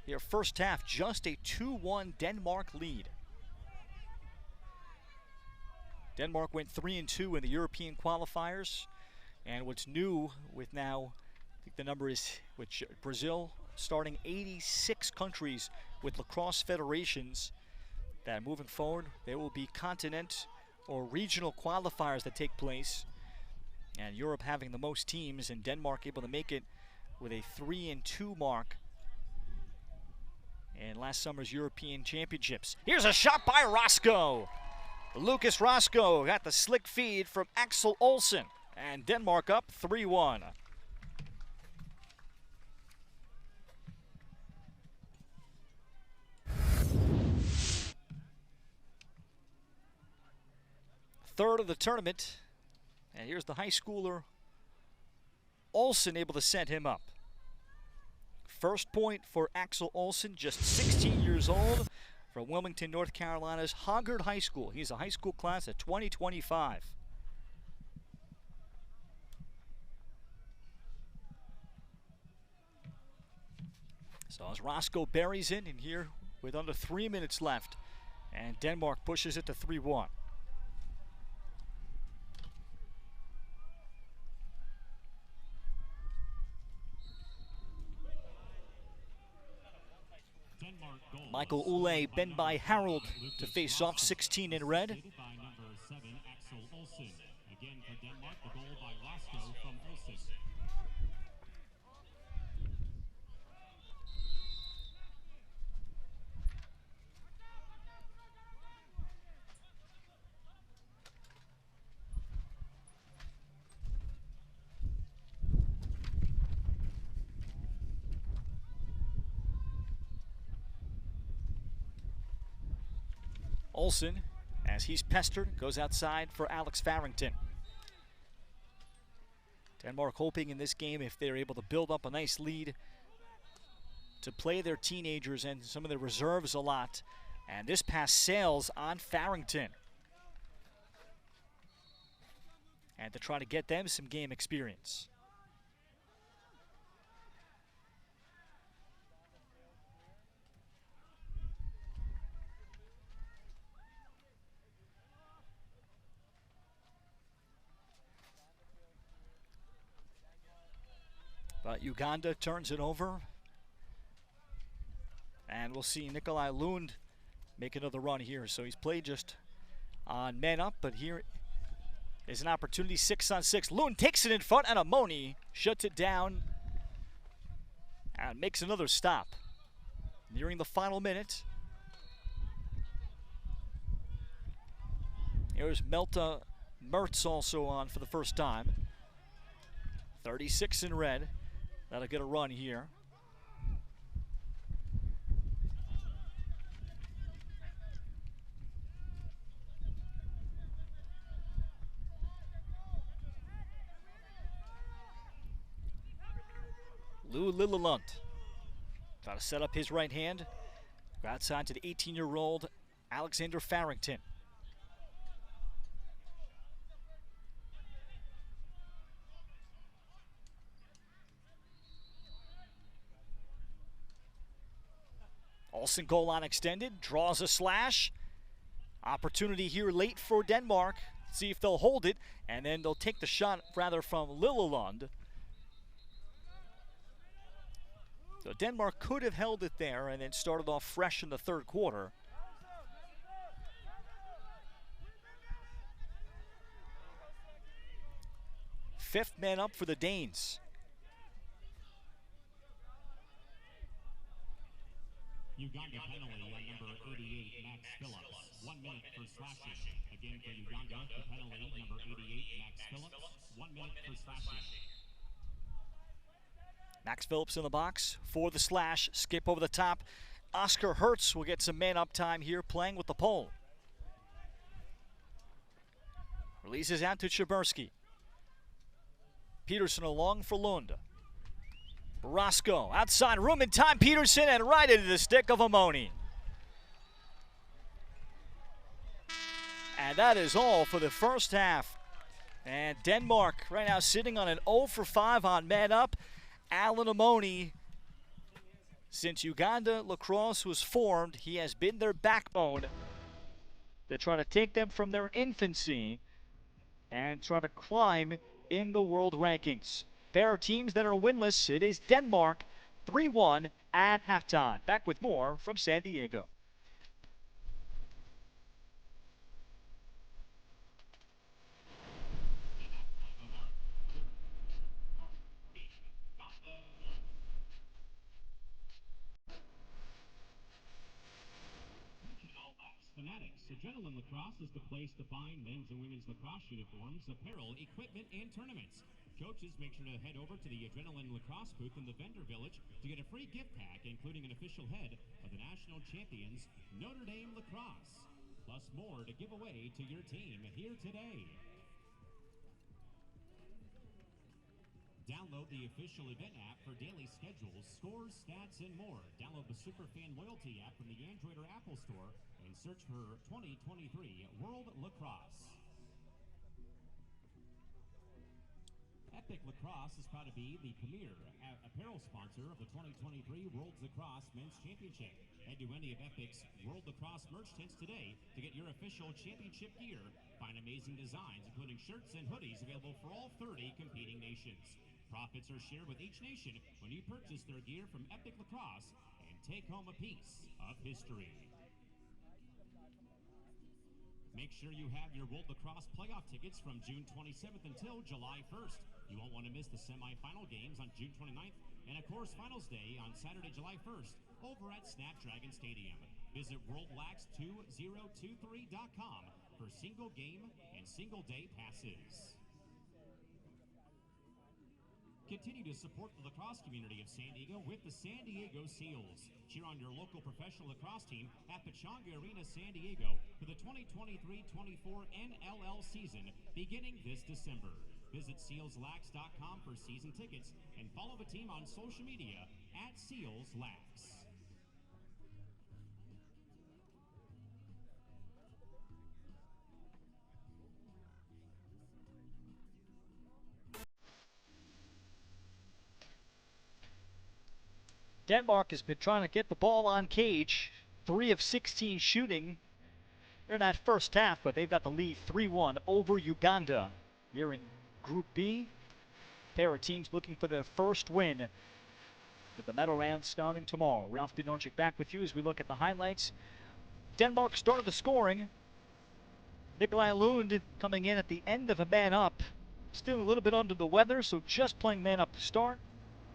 Here, first half, just a 2-1 Denmark lead. Denmark went 3-2 in the European qualifiers. And what's new with now, I think the number is, with Brazil starting 86 countries with lacrosse federations, that moving forward, there will be continent or regional qualifiers that take place. And Europe having the most teams, and Denmark able to make it with a 3-2 mark in last summer's European Championships. Here's a shot by Roscoe. Lucas Roscoe got the slick feed from Axel Olsen, and Denmark up 3-1. Third of the tournament, and here's the high schooler Olsen able to set him up. First point for Axel Olsen, just 16 years old, from Wilmington, North Carolina's Hoggard High School. He's a high school class of 2025. So as Roscoe buries in here with under 3 minutes left, and Denmark pushes it to 3-1. Michael Ule bent by Harold to face off 16 in red. By number 7, Axel Olsen. Again for Denmark, the goal by Roscoe from Olsen. Olsen, as he's pestered, goes outside for Alex Farrington. Denmark hoping in this game, if they're able to build up a nice lead, to play their teenagers and some of their reserves a lot. And this pass sails on Farrington. And to try to get them some game experience. But Uganda turns it over. And we'll see Nikolai Lund make another run here. So he's played just on men up, but here is an opportunity, 6-on-6. Lund takes it in front, and Amoni shuts it down and makes another stop. Nearing the final minute. Here's Melta Mertz also on for the first time. 36 in red. That'll get a run here. Lou Lillelund trying to set up his right hand. Go outside to the 18-year-old Alexander Farrington. Olsen goal line extended, draws a slash. Opportunity here late for Denmark. See if they'll hold it, and then they'll take the shot rather from Lillelund. So Denmark could have held it there and then started off fresh in the third quarter. Fifth man up for the Danes. Uganda penalty on number 88, Max Phillips. 1 minute for slashing. Again for Uganda, the penalty, number 88, Max Phillips. 1 minute for slashing. Max Phillips in the box for the slash. Skip over the top. Oscar Hertz will get some man-up time here playing with the pole. Releases out to Chabursky. Peterson along for Lund. Roscoe outside, room and time. Peterson, and right into the stick of Amoni. And that is all for the first half. And Denmark right now sitting on an 0 for 5 on man up. Alan Amoni, since Uganda Lacrosse was formed, he has been their backbone. They're trying to take them from their infancy and try to climb in the world rankings. There are teams that are winless. It is Denmark, 3-1 at halftime. Back with more from San Diego. Fanatics. Adrenaline Lacrosse is the place to find men's and women's lacrosse uniforms, apparel, equipment, and tournaments. Coaches, make sure to head over to the Adrenaline Lacrosse booth in the vendor village to get a free gift pack, including an official head of the national champions, Notre Dame Lacrosse. Plus more to give away to your team here today. Download the official event app for daily schedules, scores, stats, and more. Download the Superfan Loyalty app from the Android or Apple Store and search for 2023 World Lacrosse. Epic Lacrosse is proud to be the premier apparel sponsor of the 2023 World Lacrosse Men's Championship. Head to any of Epic's World Lacrosse merch tents today to get your official championship gear. Find amazing designs, including shirts and hoodies available for all 30 competing nations. Profits are shared with each nation when you purchase their gear from Epic Lacrosse and take home a piece of history. Make sure you have your World Lacrosse playoff tickets from June 27th until July 1st. You won't want to miss the semifinal games on June 29th and, of course, Finals Day on Saturday, July 1st over at Snapdragon Stadium. Visit WorldLax2023.com for single game and single day passes. Continue to support the lacrosse community of San Diego with the San Diego Seals. Cheer on your local professional lacrosse team at Pechanga Arena, San Diego for the 2023-24 NLL season beginning this December. Visit SealsLax.com for season tickets and follow the team on social media at SealsLax. Denmark has been trying to get the ball on cage. 3 of 16 shooting in that first half, but they've got the lead 3-1 over Uganda. Here in Group B, pair of teams looking for their first win with the medal round starting tomorrow. Ralph Bednarczyk back with you as we look at the highlights. Denmark started the scoring. Nikolai Lund coming in at the end of a man up. Still a little bit under the weather, so just playing man up to start.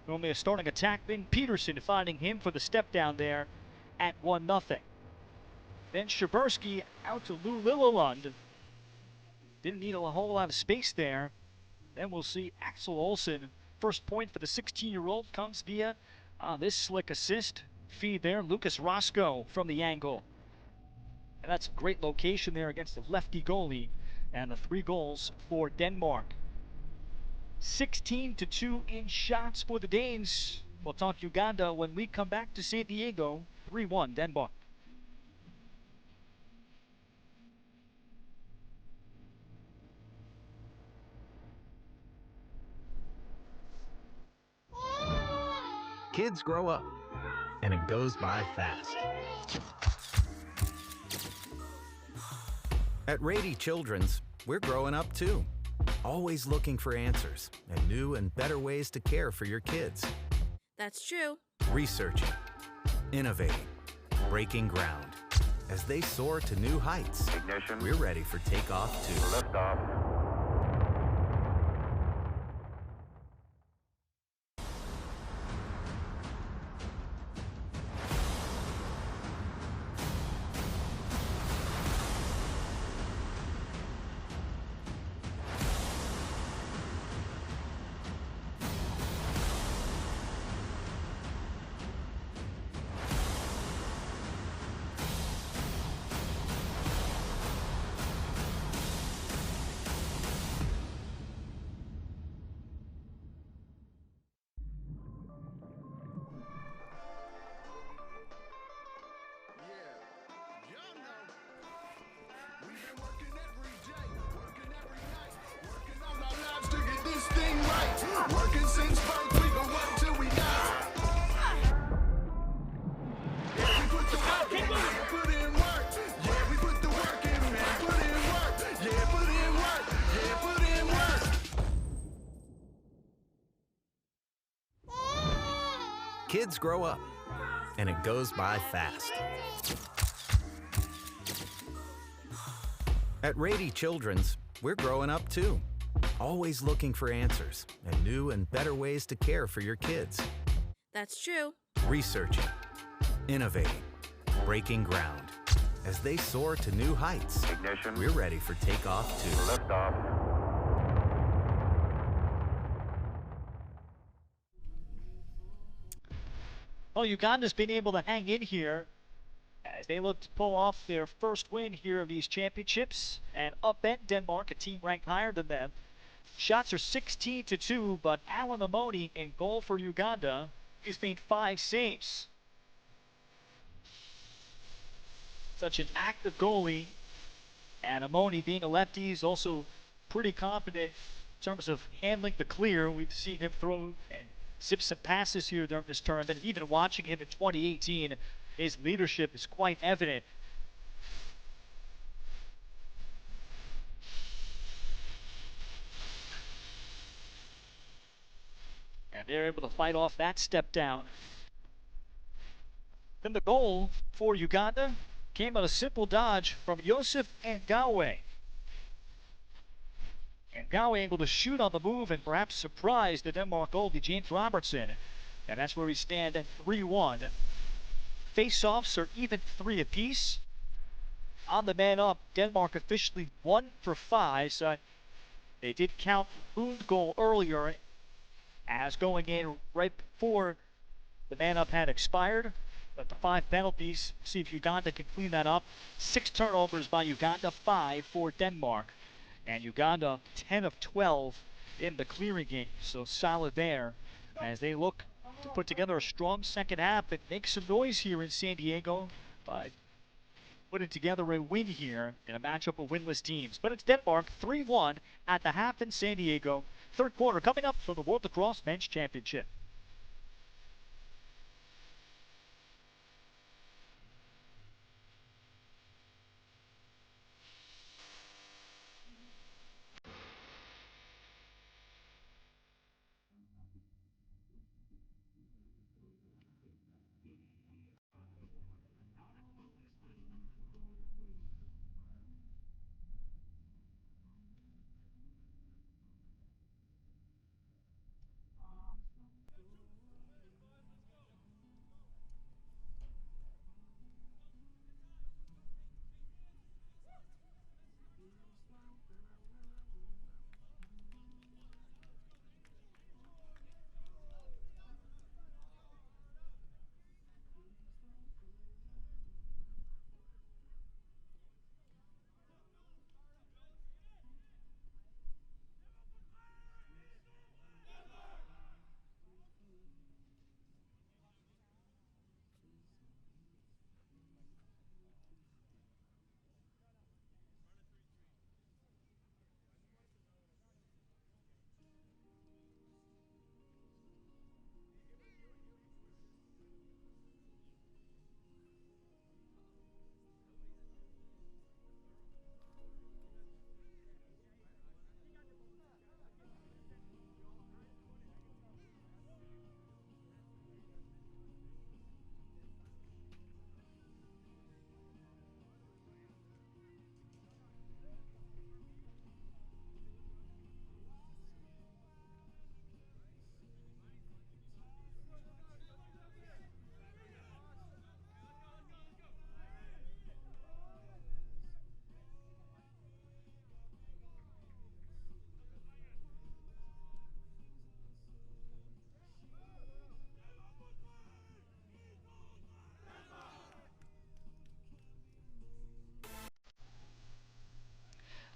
Only a starting attackman. Peterson finding him for the step down there at 1-0. Then Szyberski out to Lou Lillelund. Didn't need a whole lot of space there. Then we'll see Axel Olsen. First point for the 16-year-old comes via this slick assist. Feed there, Lucas Roscoe from the angle. And that's a great location there against the lefty goalie. And the 3 goals for Denmark. 16-2 in shots for the Danes. We'll talk Uganda when we come back to San Diego. 3-1 Denmark. Kids grow up, and it goes by fast. At Rady Children's, we're growing up too. Always looking for answers and new and better ways to care for your kids. That's true. Researching, innovating, breaking ground. As they soar to new heights, Ignition. we're ready for takeoff too. Liftoff. Working since birth, we gon' work till we die. Yeah, we put the work in, man, put in work. Yeah, we put the work in, man, put in work. Yeah, put in work. Yeah, put in work. Kids grow up, and it goes by fast. At Rady Children's, we're growing up too. Always looking for answers and new and better ways to care for your kids. That's true. Researching, innovating, breaking ground. As they soar to new heights, Ignition. we're ready for takeoff too. Liftoff. Well, Uganda's been able to hang in here as they look to pull off their first win here of these championships and upend Denmark, a team ranked higher than them. Shots are 16-2, but Alan Amoni in goal for Uganda. He's made 5 saves. Such an active goalie, and Amoni being a lefty is also pretty confident in terms of handling the clear. We've seen him throw and zip some passes here during this tournament. Even watching him in 2018, his leadership is quite evident. And they're able to fight off that step down. Then the goal for Uganda came on a simple dodge from Joseph Ngawe. Ngawe able to shoot on the move and perhaps surprise the Denmark goalie James Robertson. And that's where we stand at 3-1. Face-offs are even 3 apiece. On the man up, Denmark officially 1 for 5. So they did count Lund's goal earlier as going in right before the man up had expired. But the 5 penalties, see if Uganda can clean that up. 6 turnovers by Uganda, 5 for Denmark. And Uganda 10 of 12 in the clearing game. So solid there as they look to put together a strong second half and make some noise here in San Diego by putting together a win here in a matchup of winless teams. But it's Denmark 3-1 at the half in San Diego. Third quarter coming up from the World Lacrosse Men's Championship.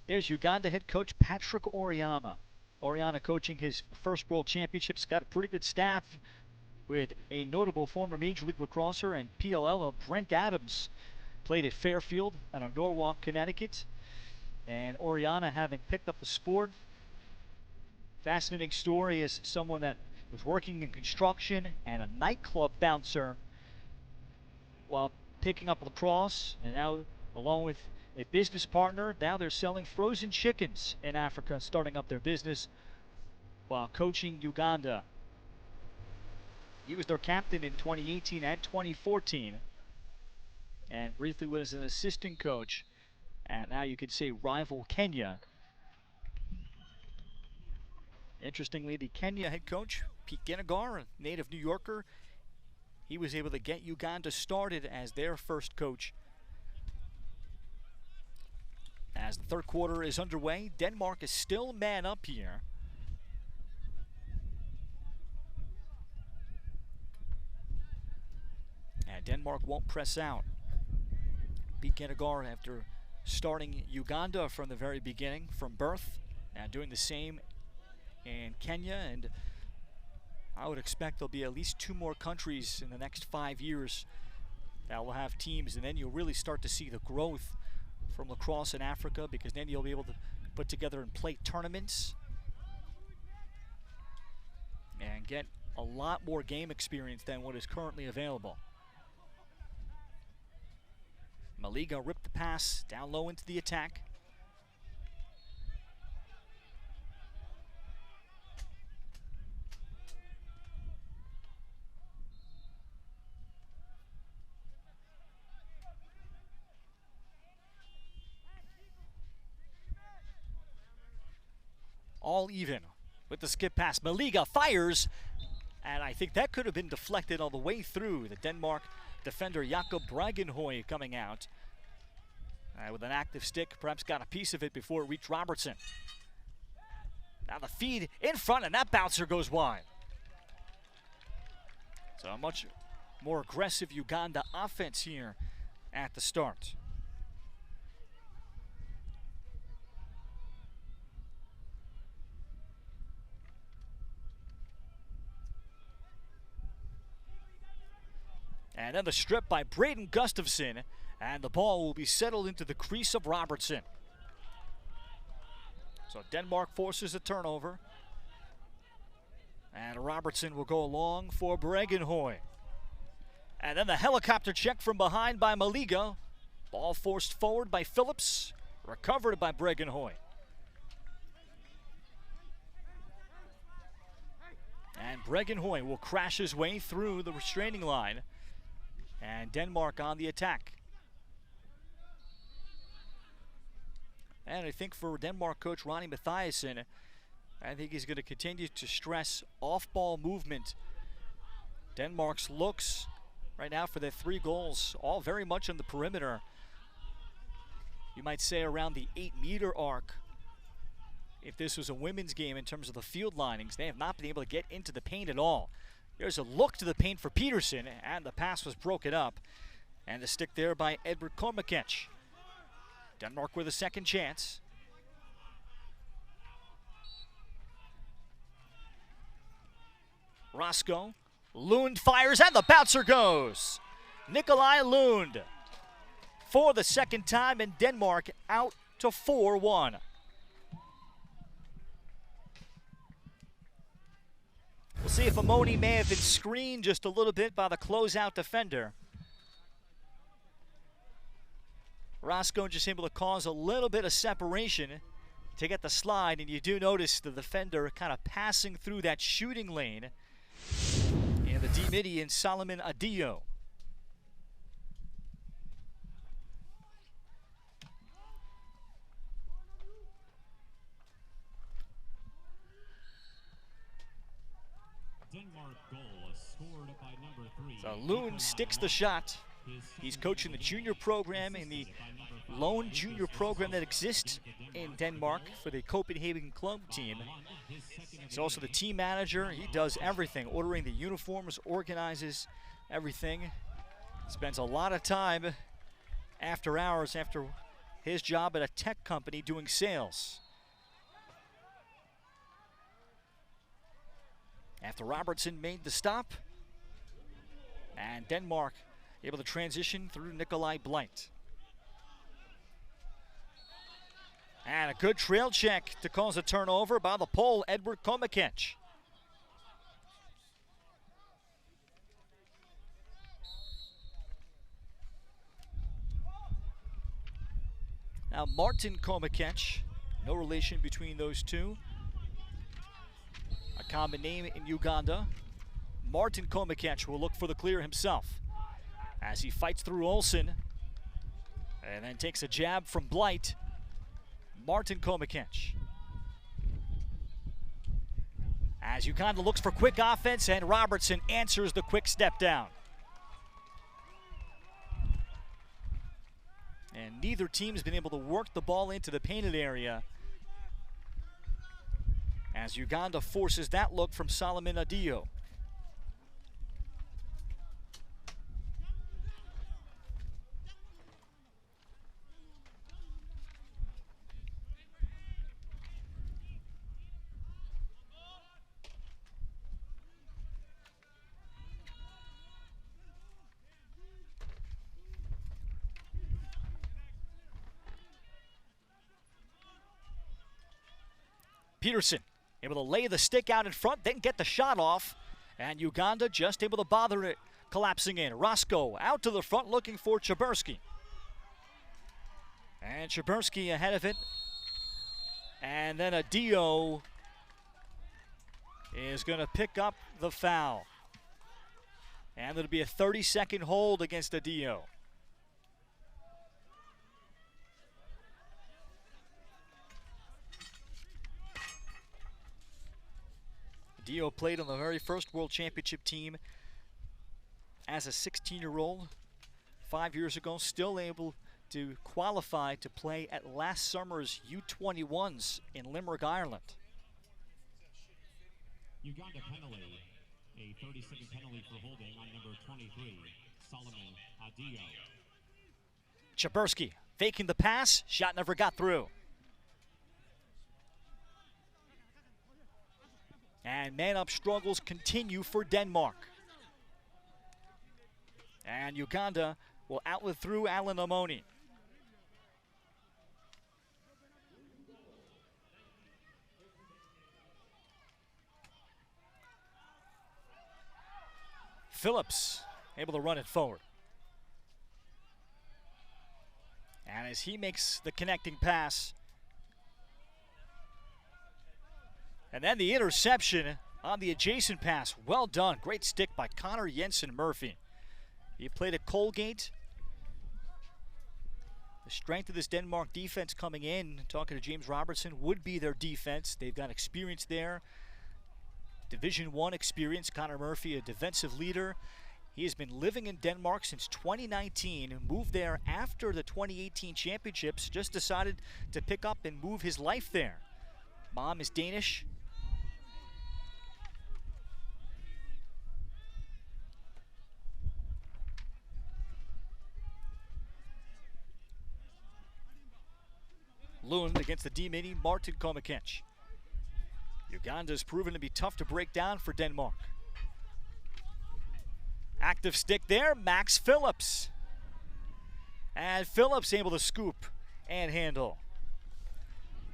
There's Uganda head coach Patrick Oriana. Oriana coaching his first World Championships. Got a pretty good staff with a notable former Major League Lacrosser and PLL, Brent Adams. Played at Fairfield out of Norwalk, Connecticut. And Oriana, having picked up the sport, fascinating story as someone that was working in construction and a nightclub bouncer while picking up lacrosse, and now along with a business partner, now they're selling frozen chickens in Africa, starting up their business while coaching Uganda. He was their captain in 2018 and 2014, and briefly was an assistant coach at, now you could say, rival Kenya. Interestingly, the Kenya head coach, Pete Ginagar, a native New Yorker, he was able to get Uganda started as their first coach. As the third quarter is underway, Denmark is still man up here. And Denmark won't press out. Pete Ginagar, after starting Uganda from the very beginning, from birth, and doing the same in Kenya, and I would expect there'll be at least 2 more countries in the next 5 years that will have teams, and then you'll really start to see the growth from lacrosse in Africa, because then you'll be able to put together and play tournaments and get a lot more game experience than what is currently available. Maliga ripped the pass down low into the attack. All even with the skip pass. Maliga fires, and I think that could have been deflected all the way through. The Denmark defender Jakob Bragenhøj coming out with an active stick, perhaps got a piece of it before it reached Robertson. Now the feed in front, and that bouncer goes wide. So a much more aggressive Uganda offense here at the start. And then the strip by Braden Gustafson, and the ball will be settled into the crease of Robertson. So Denmark forces a turnover, and Robertson will go long for Bragenhøj. And then the helicopter check from behind by Maliga. Ball forced forward by Phillips, recovered by Bragenhøj. And Bragenhøj will crash his way through the restraining line. And Denmark on the attack. And I think for Denmark coach Ronnie Mathiasen, I think he's going to continue to stress off-ball movement. Denmark's looks right now for their 3 goals, all very much on the perimeter. You might say around the 8-meter arc. If this was a women's game in terms of the field linings, they have not been able to get into the paint at all. There's a look to the paint for Peterson, and the pass was broken up. And the stick there by Edward Kormakech. Denmark with a second chance. Roscoe. Lund fires, and the bouncer goes. Nikolai Lund for the second time, and Denmark out to 4-1. We'll see if Amoni may have been screened just a little bit by the closeout defender. Roscoe just able to cause a little bit of separation to get the slide, and you do notice the defender kind of passing through that shooting lane in the D-Midi Solomon Adio. Denmark goal scored by number 3. So Lund sticks the shot. He's coaching the junior program in the lone junior program that exists in Denmark for the Copenhagen club team. He's also the team manager. He does everything, ordering the uniforms, organizes everything. Spends a lot of time after hours, after his job at a tech company doing sales. After Robertson made the stop, and Denmark able to transition through Nikolai Blight. And a good trail check to cause a turnover by the Pole, Edward Komikec. Now Martin Komikec, no relation between those two. A common name in Uganda. Martin Komikec will look for the clear himself as he fights through Olsen and then takes a jab from Blight. Martin Komikec. As Uganda looks for quick offense and Robertson answers the quick step down. And neither team has been able to work the ball into the painted area as Uganda forces that look from Solomon Adio. Peterson able to lay the stick out in front, then get the shot off, and Uganda just able to bother it, collapsing in. Roscoe out to the front looking for Chabursky. And Chabursky ahead of it. And then Adio is going to pick up the foul. And it'll be a 30-second hold against Adio. Dio played on the very first World Championship team as a 16-year-old 5 years ago, still able to qualify to play at last summer's U21s in Limerick, Ireland. Uganda penalty, a 30-second penalty for holding on number 23, Solomon Adio. Chabursky faking the pass, shot never got through. And man-up struggles continue for Denmark. And Uganda will outlet through Alan Amoni. Phillips able to run it forward. And as he makes the connecting pass, and then the interception on the adjacent pass. Well done. Great stick by Connor Jensen Murphy. He played at Colgate. The strength of this Denmark defense coming in, talking to James Robertson, would be their defense. They've got experience there. Division I experience. Connor Murphy, a defensive leader. He has been living in Denmark since 2019 and moved there after the 2018 championships. Just decided to pick up and move his life there. Mom is Danish. Lund against the D-Mini, Martin Komikec. Uganda's proven to be tough to break down for Denmark. Active stick there, Max Phillips. And Phillips able to scoop and handle.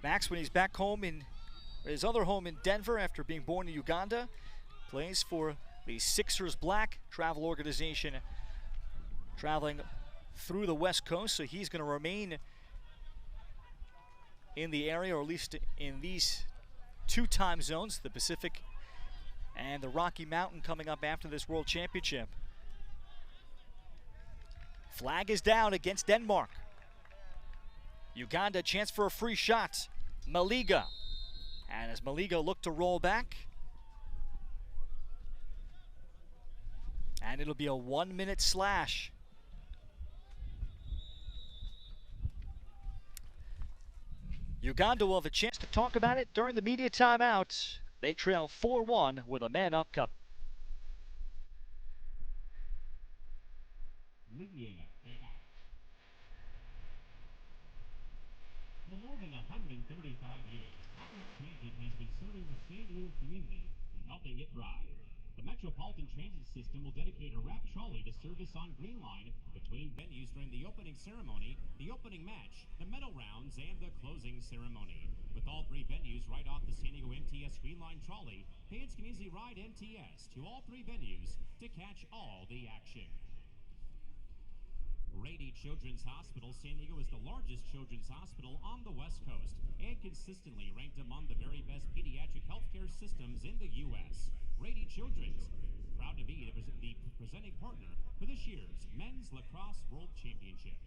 Max, when he's back home in his other home in Denver after being born in Uganda, plays for the Sixers Black travel organization traveling through the West Coast, so he's going to remain in the area, or at least in these two time zones, the Pacific and the Rocky Mountain, coming up after this World Championship. Flag is down against Denmark. Uganda chance for a free shot. Maliga. And as Maliga looked to roll back, and it'll be a 1-minute slash. Uganda will have a chance to talk about it during the media timeout. They trail 4-1 with a man-up cup. For more than 135 years, Transit has been serving the San Diego community and helping it thrive. The Metropolitan Transit System will dedicate a wrap trolley to service on Green Line between venues during the opening ceremony, the opening match, the medal rounds, and the closing ceremony. With all three venues right off the San Diego MTS Green Line trolley, fans can easily ride MTS to all three venues to catch all the action. Rady Children's Hospital San Diego is the largest children's hospital on the West Coast and consistently ranked among the very best pediatric healthcare systems in the U.S. Rady Children's, proud to be the presenting partner for this year's Men's Lacrosse World Championship.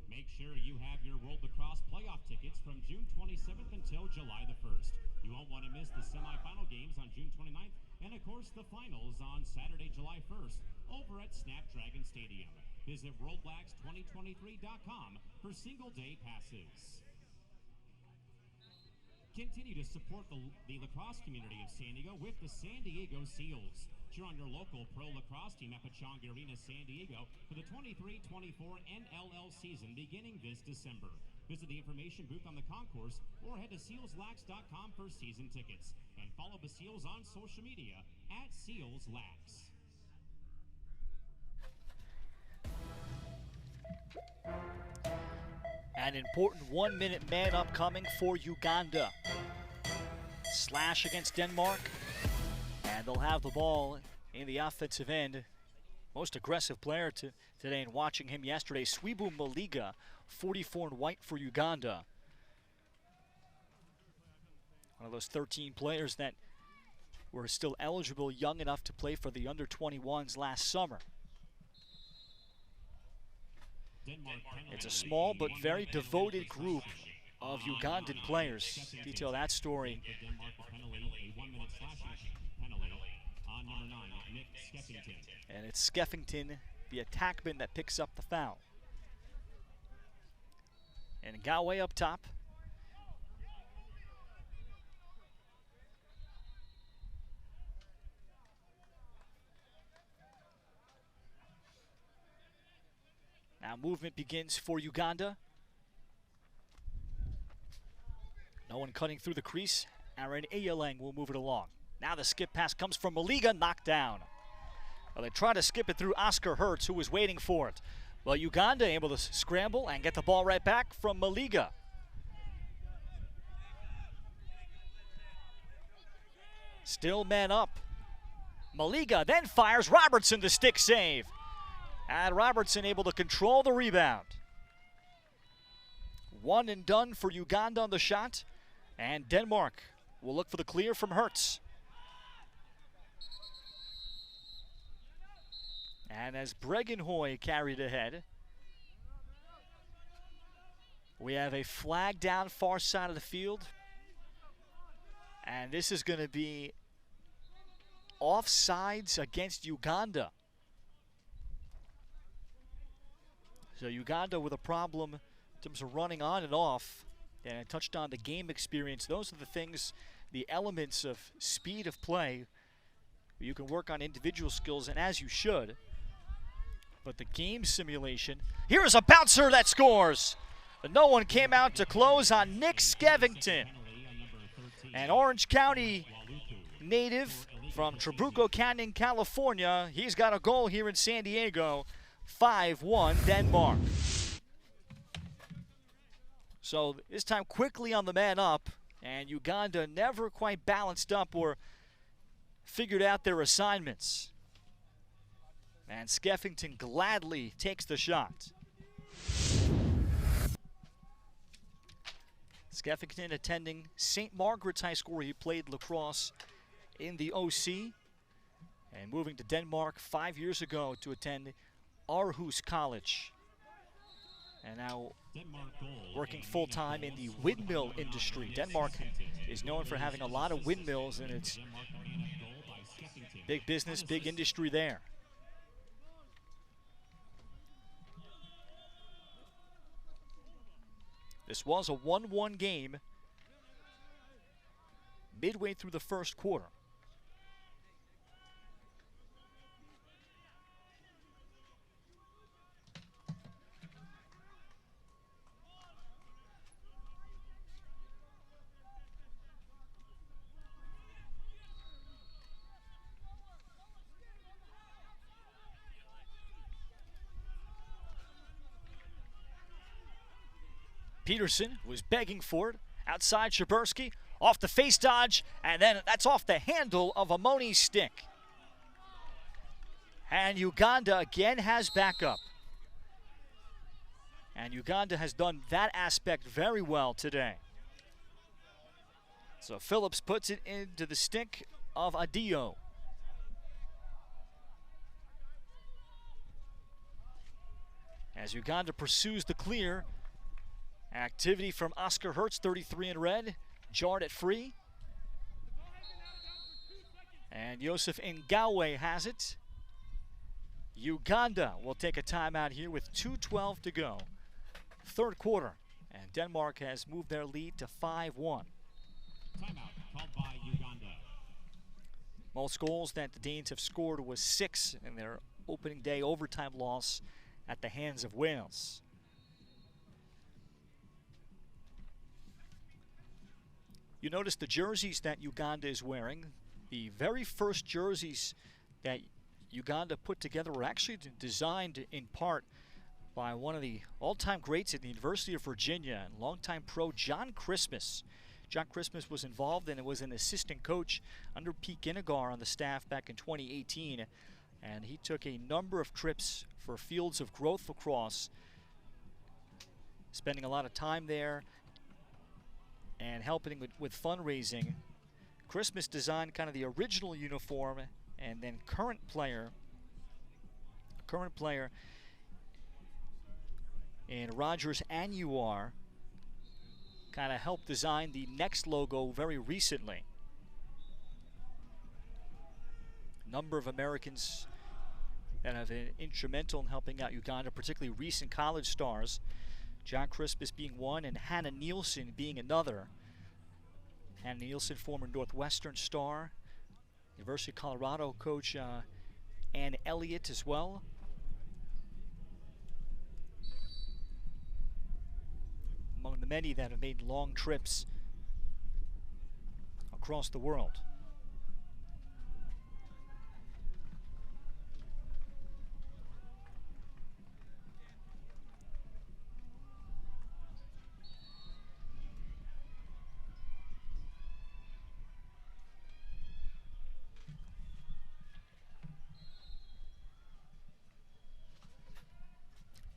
Make sure you have your World Lacrosse playoff tickets from June 27th until July the 1st. You won't want to miss the semifinal games on June 29th and, of course, the finals on Saturday, July 1st over at Snapdragon Stadium. Visit WorldLax2023.com for single-day passes. Continue to support the lacrosse community of San Diego with the San Diego Seals. Cheer on your local pro lacrosse team at Pechanga Arena, San Diego for the 23-24 NLL season beginning this December. Visit the information booth on the concourse or head to SealsLax.com for season tickets. And follow the Seals on social media at SealsLax. An important 1-minute man upcoming for Uganda. Slash against Denmark. And they'll have the ball in the offensive end. Most aggressive player today, and watching him yesterday, Swibu Maliga, 44 and white for Uganda. One of those 13 players that were still eligible, young enough to play for the under-21s last summer. It's a small but very devoted group of Ugandan players. Detail that story. And it's Skeffington, the attackman, that picks up the foul. And Galway up top. Now movement begins for Uganda. No one cutting through the crease. Aaron Ayaleng will move it along. Now the skip pass comes from Maliga, knocked down. Well, they try to skip it through Oscar Hertz, who was waiting for it. Well, Uganda able to scramble and get the ball right back from Maliga. Still man up. Maliga then fires. Robertson, the stick save. And Robertson able to control the rebound. One and done for Uganda on the shot. And Denmark will look for the clear from Hertz. And as Bregenhoy carried ahead, we have a flag down far side of the field. And this is going to be offsides against Uganda. So Uganda with a problem in terms of running on and off. And I touched on the game experience. Those are the things, the elements of speed of play. You can work on individual skills, and as you should. But the game simulation, here is a bouncer that scores. But no one came out to close on Nick Skeffington. An Orange County native from Trabuco Canyon, California. He's got a goal here in San Diego. 5-1 Denmark. So this time quickly on the man up, and Uganda never quite balanced up or figured out their assignments. And Skeffington gladly takes the shot. Skeffington attending St. Margaret's High School, where he played lacrosse in the OC. And moving to Denmark 5 years ago to attend Aarhus College. And now working full-time in the windmill industry. Denmark is known for having a lot of windmills, and it's big business, big industry there. This was a 1-1 game midway through the first quarter. Peterson was begging for it. Outside Shabursky, off the face dodge, and then that's off the handle of Amoni's stick. And Uganda again has backup. And Uganda has done that aspect very well today. So Phillips puts it into the stick of Adio. As Uganda pursues the clear, activity from Oscar Hertz, 33 in red, jarred at free. And Joseph Ngawe has it. Uganda will take a timeout here with 2:12 to go. Third quarter, and Denmark has moved their lead to 5-1. Timeout called by Uganda. Most goals that the Danes have scored was 6 in their opening day overtime loss at the hands of Wales. You notice the jerseys that Uganda is wearing. The very first jerseys that Uganda put together were actually designed in part by one of the all-time greats at the University of Virginia and longtime pro John Christmas. John Christmas was involved and was an assistant coach under Pete Ginnigar on the staff back in 2018. And he took a number of trips for Fields of Growth Lacrosse, spending a lot of time there and helping with fundraising. Christmas designed kind of the original uniform, and then current player in Rogers Annuar kind of helped design the next logo very recently. A number of Americans that have been instrumental in helping out Uganda, particularly recent college stars. John Christmas being one and Hannah Nielsen being another. Hannah Nielsen, former Northwestern star. University of Colorado coach Ann Elliott as well. Among the many that have made long trips across the world.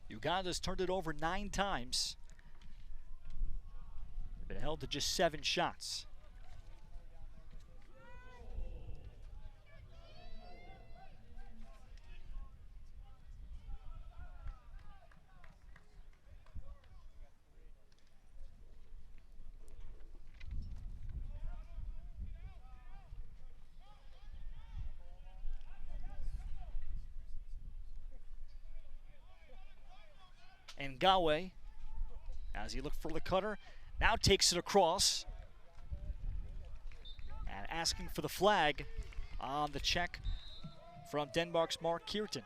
Uganda's turned it over 9 times. They've been held to just 7 shots. And Ngawe, as he looked for the cutter, now takes it across. And asking for the flag on the check from Denmark's Mark Kierton.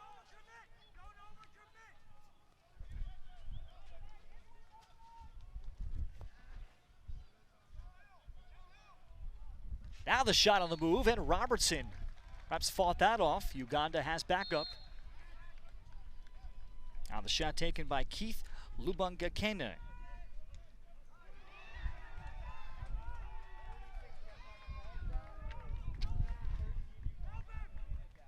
Now the shot on the move, and Robertson perhaps fought that off. Uganda has backup. Now the shot taken by Keith Lubangakene.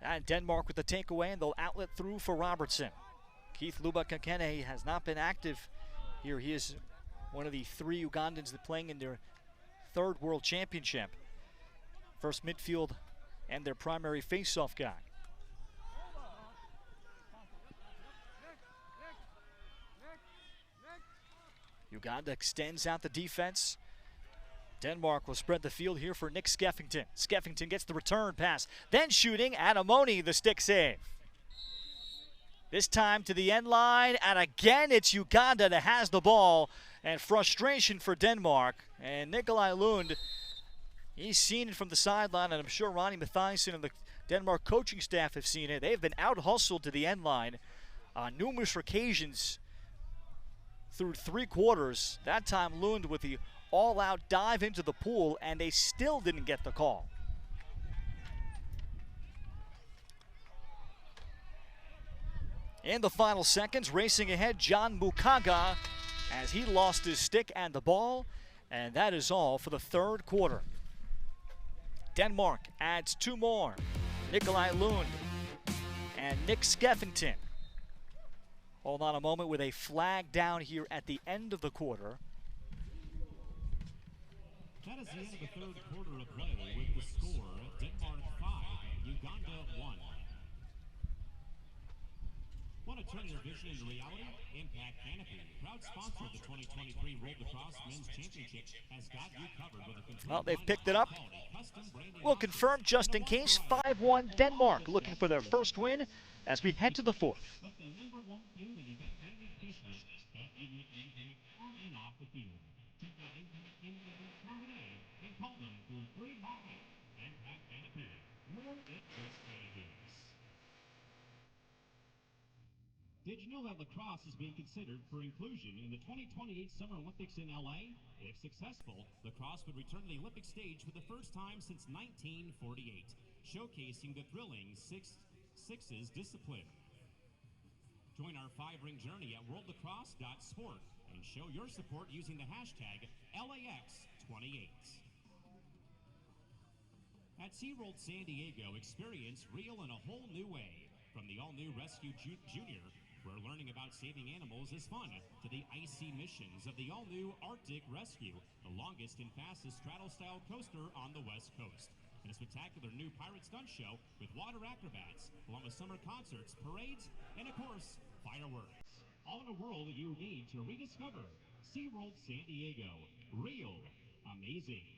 And Denmark with the takeaway, and they'll outlet through for Robertson. Keith Lubangakene has not been active here. He is one of the 3 Ugandans that playing in their 3rd World Championship. First midfield and their primary face-off guy. Uganda extends out the defense. Denmark will spread the field here for Nick Skeffington. Skeffington gets the return pass, then shooting, and Amoni the stick save. This time to the end line, and again it's Uganda that has the ball, and frustration for Denmark. And Nikolai Lund, he's seen it from the sideline, and I'm sure Ronnie Mathiasen and the Denmark coaching staff have seen it. They've been out-hustled to the end line on numerous occasions through 3 quarters. That time Lund with the all-out dive into the pool, and they still didn't get the call. In the final seconds, racing ahead, John Mukaga, as he lost his stick and the ball, and that is all for the third quarter. Denmark adds 2 more, Nikolai Lund and Nick Skeffington. Hold on a moment with a flag down here at the end of the quarter. That is the end of the third quarter of play with the score, Denmark 5, Uganda 1. Want to turn your vision into reality? Impact Canopy, proud sponsor of the 2023 World Lacrosse Men's Championship, has got you covered with a complete Well, they've lineup picked it of up. quality custom branded We'll confirm just in case. 5-1 Denmark looking for their first win as we head to the fourth. But the number one thing that Impact Canopy features that you need Impact on and off the field. Check out Impact Canopy today and call them for free hockey. Impact Canopy, more than just canopies. Did you know that lacrosse is being considered for inclusion in the 2028 Summer Olympics in LA? If successful, lacrosse would return to the Olympic stage for the first time since 1948, showcasing the thrilling sixes discipline. Join our 5-ring journey at worldlacrosse.sport and show your support using the hashtag LAX28. At SeaWorld San Diego, experience real in a whole new way. From the all-new Rescue Junior, where learning about saving animals is fun, to the icy missions of the all-new Arctic Rescue, the longest and fastest straddle-style coaster on the West Coast. And a spectacular new pirate stunt show with water acrobats, along with summer concerts, parades, and of course, fireworks. All in a world you need to rediscover. SeaWorld San Diego. Real. Amazing.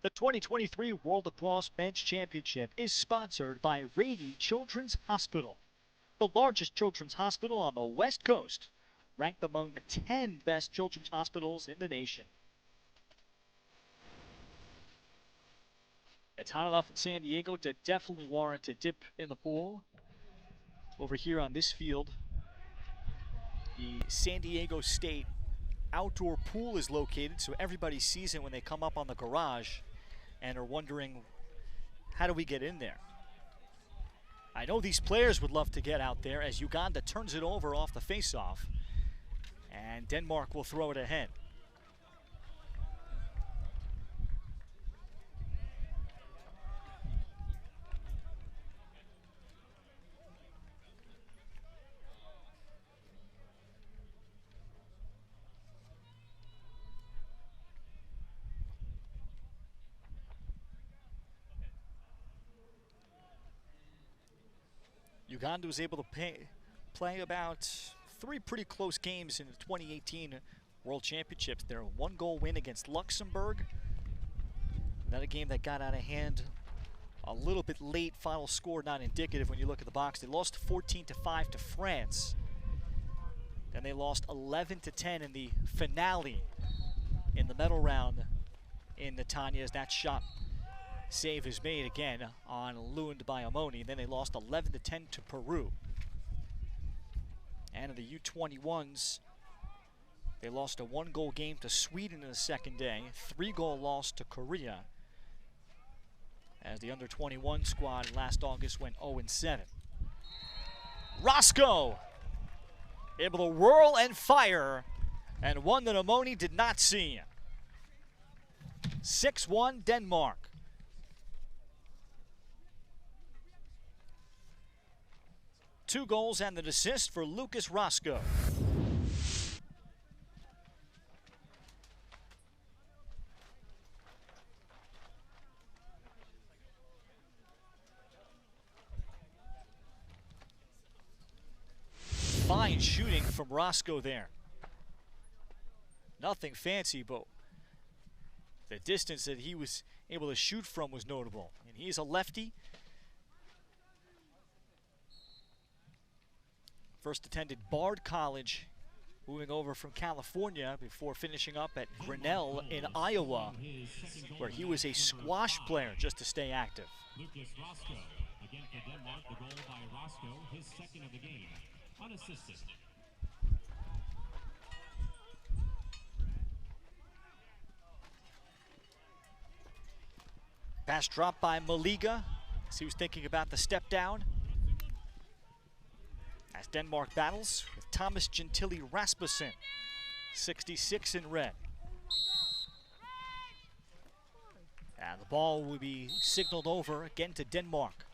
The 2023 World Lacrosse Men's Championship is sponsored by Rady Children's Hospital, the largest children's hospital on the West Coast, ranked among the 10 best children's hospitals in the nation. It's hot enough in San Diego to definitely warrant a dip in the pool. Over here on this field, the San Diego State outdoor pool is located, so everybody sees it when they come up on the garage and are wondering, how do we get in there? I know these players would love to get out there as Uganda turns it over off the faceoff, and Denmark will throw it ahead. Uganda was able to play about 3 pretty close games in the 2018 World Championships. Their 1-goal win against Luxembourg. Another game that got out of hand a little bit late. Final score not indicative when you look at the box. They lost 14-5 to France. Then they lost 11-10 in the finale in the medal round in Netanya as that shot save is made again on Lund by Amoni. Then they lost 11-10 to Peru. And in the U21s, they lost a 1-goal game to Sweden in the second day, 3-goal loss to Korea, as the under-21 squad last August went 0-7. Roscoe able to whirl and fire, and one that Amoni did not see. 6-1 Denmark. 2 goals and an assist for Lucas Roscoe. Fine shooting from Roscoe there. Nothing fancy, but the distance that he was able to shoot from was notable. And he's a lefty. First attended Bard College, moving over from California before finishing up at Grinnell in Iowa, where he was a squash player just to stay active. Lucas Roscoe, again for Denmark, the goal by Roscoe, his second of the game, unassisted. Pass drop by Maliga, as he was thinking about the step down. As Denmark battles with Thomas Gentili Rasmussen, 66 in red. And the ball will be signaled over again to Denmark.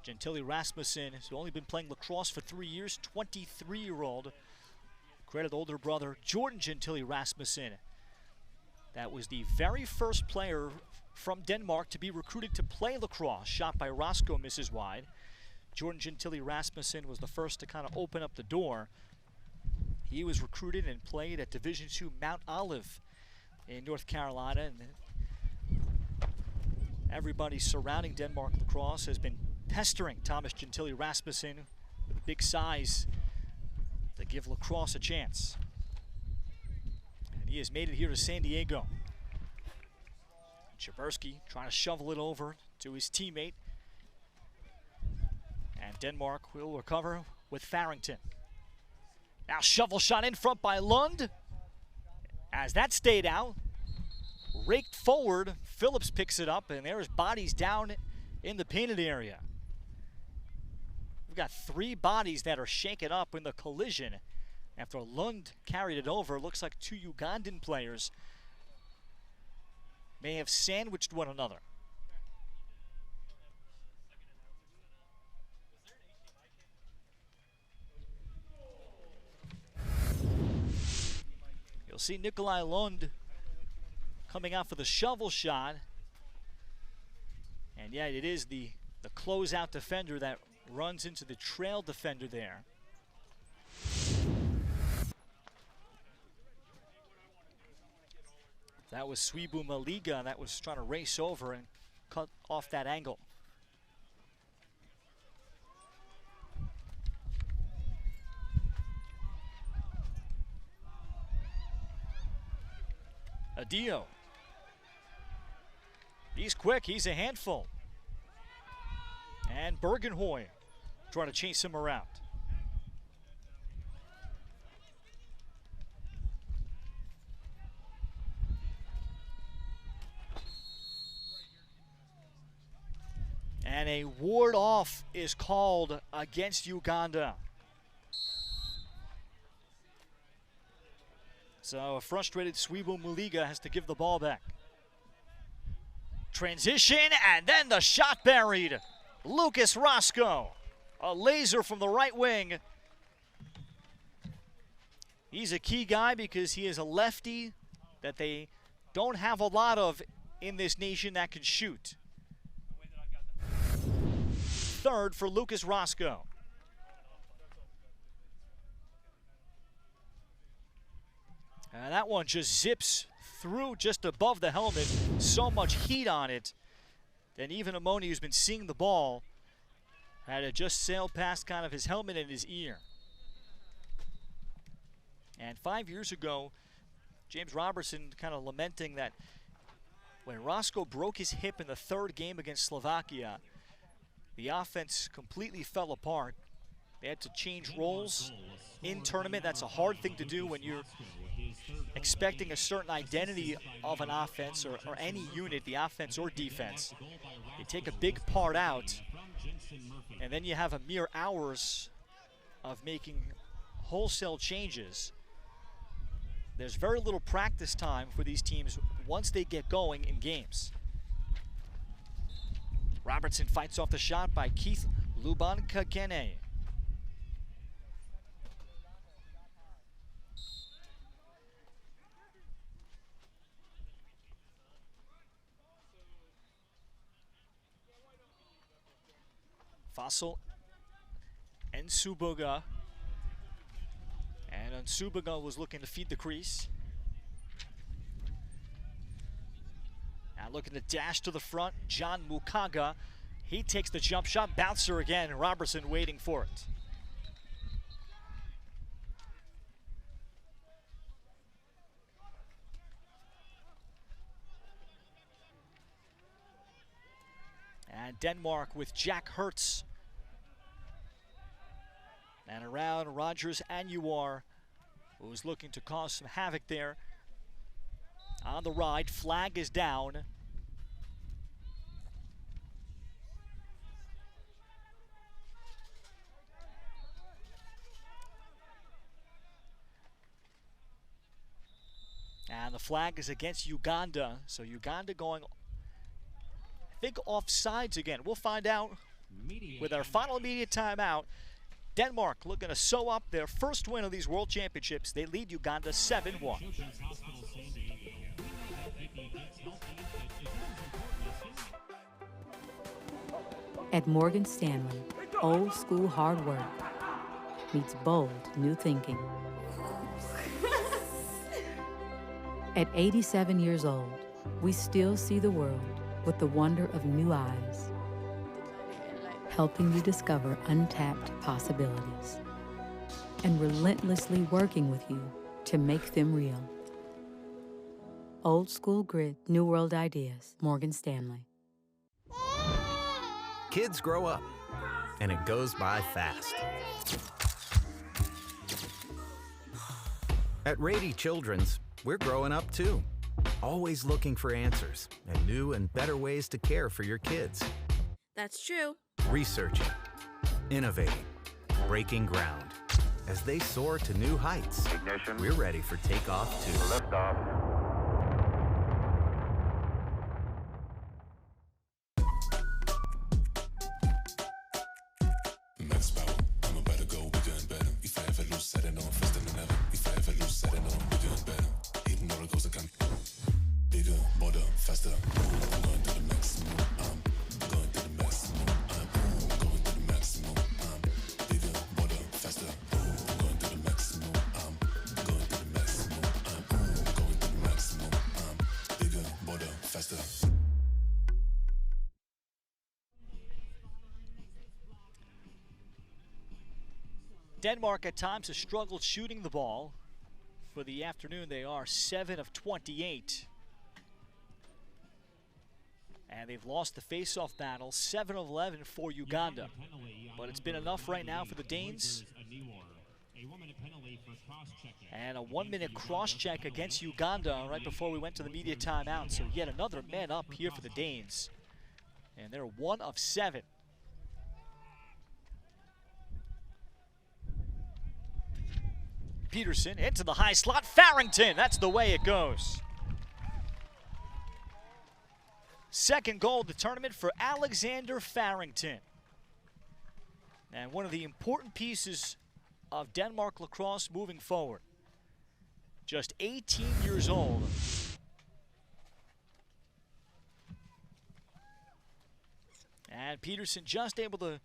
Gentili Rasmussen has only been playing lacrosse for 3 years, 23-year-old. Credit older brother Jordan Gentili Rasmussen. That was the very first player from Denmark to be recruited to play lacrosse. Shot by Roscoe misses wide. Jordan Gentili Rasmussen was the first to kind of open up the door. He was recruited and played at Division II Mount Olive in North Carolina. And everybody surrounding Denmark lacrosse has been pestering Thomas Gentili Rasmussen with a big size to give lacrosse a chance. And he has made it here to San Diego. Chabursky trying to shovel it over to his teammate. And Denmark will recover with Farrington. Now shovel shot in front by Lund. As that stayed out, raked forward, Phillips picks it up, and there's bodies down in the painted area. We've got 3 bodies that are shaken up in the collision after Lund carried it over. Looks like 2 Ugandan players may have sandwiched one another. You'll see Nikolai Lund coming out for the shovel shot. And yeah, it is the closeout defender that runs into the trail defender there. That was Swibu Maliga that was trying to race over and cut off that angle. Adio. He's quick, he's a handful. And Bergenhoy trying to chase him around. And a ward off is called against Uganda. So a frustrated Swibu Maliga has to give the ball back. Transition, and then the shot buried. Lucas Roscoe, a laser from the right wing. He's a key guy because he is a lefty that they don't have a lot of in this nation that can shoot. Third for Lucas Roscoe. And that one just zips through just above the helmet. So much heat on it that even Amoni, who's been seeing the ball, had to just sail past kind of his helmet and his ear. And 5 years ago, James Robertson kind of lamenting that when Roscoe broke his hip in the 3rd game against Slovakia, the offense completely fell apart. They had to change roles in tournament. That's a hard thing to do when you're expecting a certain identity of an offense or any unit, the offense or defense. You take a big part out, and then you have a mere hours of making wholesale changes. There's very little practice time for these teams once they get going in games. Robertson fights off the shot by Keith Lubankagene. Faisal Nsubuga. And Nsubuga was looking to feed the crease. Now looking to dash to the front, John Mukaga. He takes the jump shot, bouncer again, Robertson waiting for it. And Denmark with Jack Hertz. And around Rogers Anwar, who's looking to cause some havoc there. On the ride, flag is down. And the flag is against Uganda. So Uganda going, I think, offsides again. We'll find out with our final media timeout. Denmark looking to sew up their first win of these World Championships. They lead Uganda 7-1. At Morgan Stanley, old school hard work meets bold new thinking. At 87 years old, we still see the world with the wonder of new eyes, helping you discover untapped possibilities and relentlessly working with you to make them real. Old school grit, new world ideas, Morgan Stanley. Kids grow up, and it goes by fast. At Rady Children's, we're growing up too, always looking for answers and new and better ways to care for your kids. That's true. Researching, innovating, breaking ground. As they soar to new heights, Ignition. we're ready for takeoff too. Liftoff. Max power, I'm about to go bigger and better. If I ever lose, set it on faster than ever. If I ever lose, set it on bigger and better. Hitting roller coaster can bigger, bolder, faster. I'm going to the maximum. I'm going to the maximum. I'm going to the maximum. I'm bigger, bolder, faster. I'm going to the maximum. I'm going to the maximum. I'm going to the maximum. I'm bigger, bolder, faster. Denmark at times has struggled shooting the ball. For the afternoon, they are 7 of 28. And they've lost the face-off battle, 7 of 11 for Uganda. But it's been enough right now for the Danes. And a 1-minute cross-check against Uganda right before we went to the media timeout. So yet another man up here for the Danes. And they're 1 of 7. Peterson into the high slot. Farrington, that's the way it goes. Second goal of the tournament for Alexander Farrington. And one of the important pieces of Denmark lacrosse moving forward. Just 18 years old. And Peterson just able to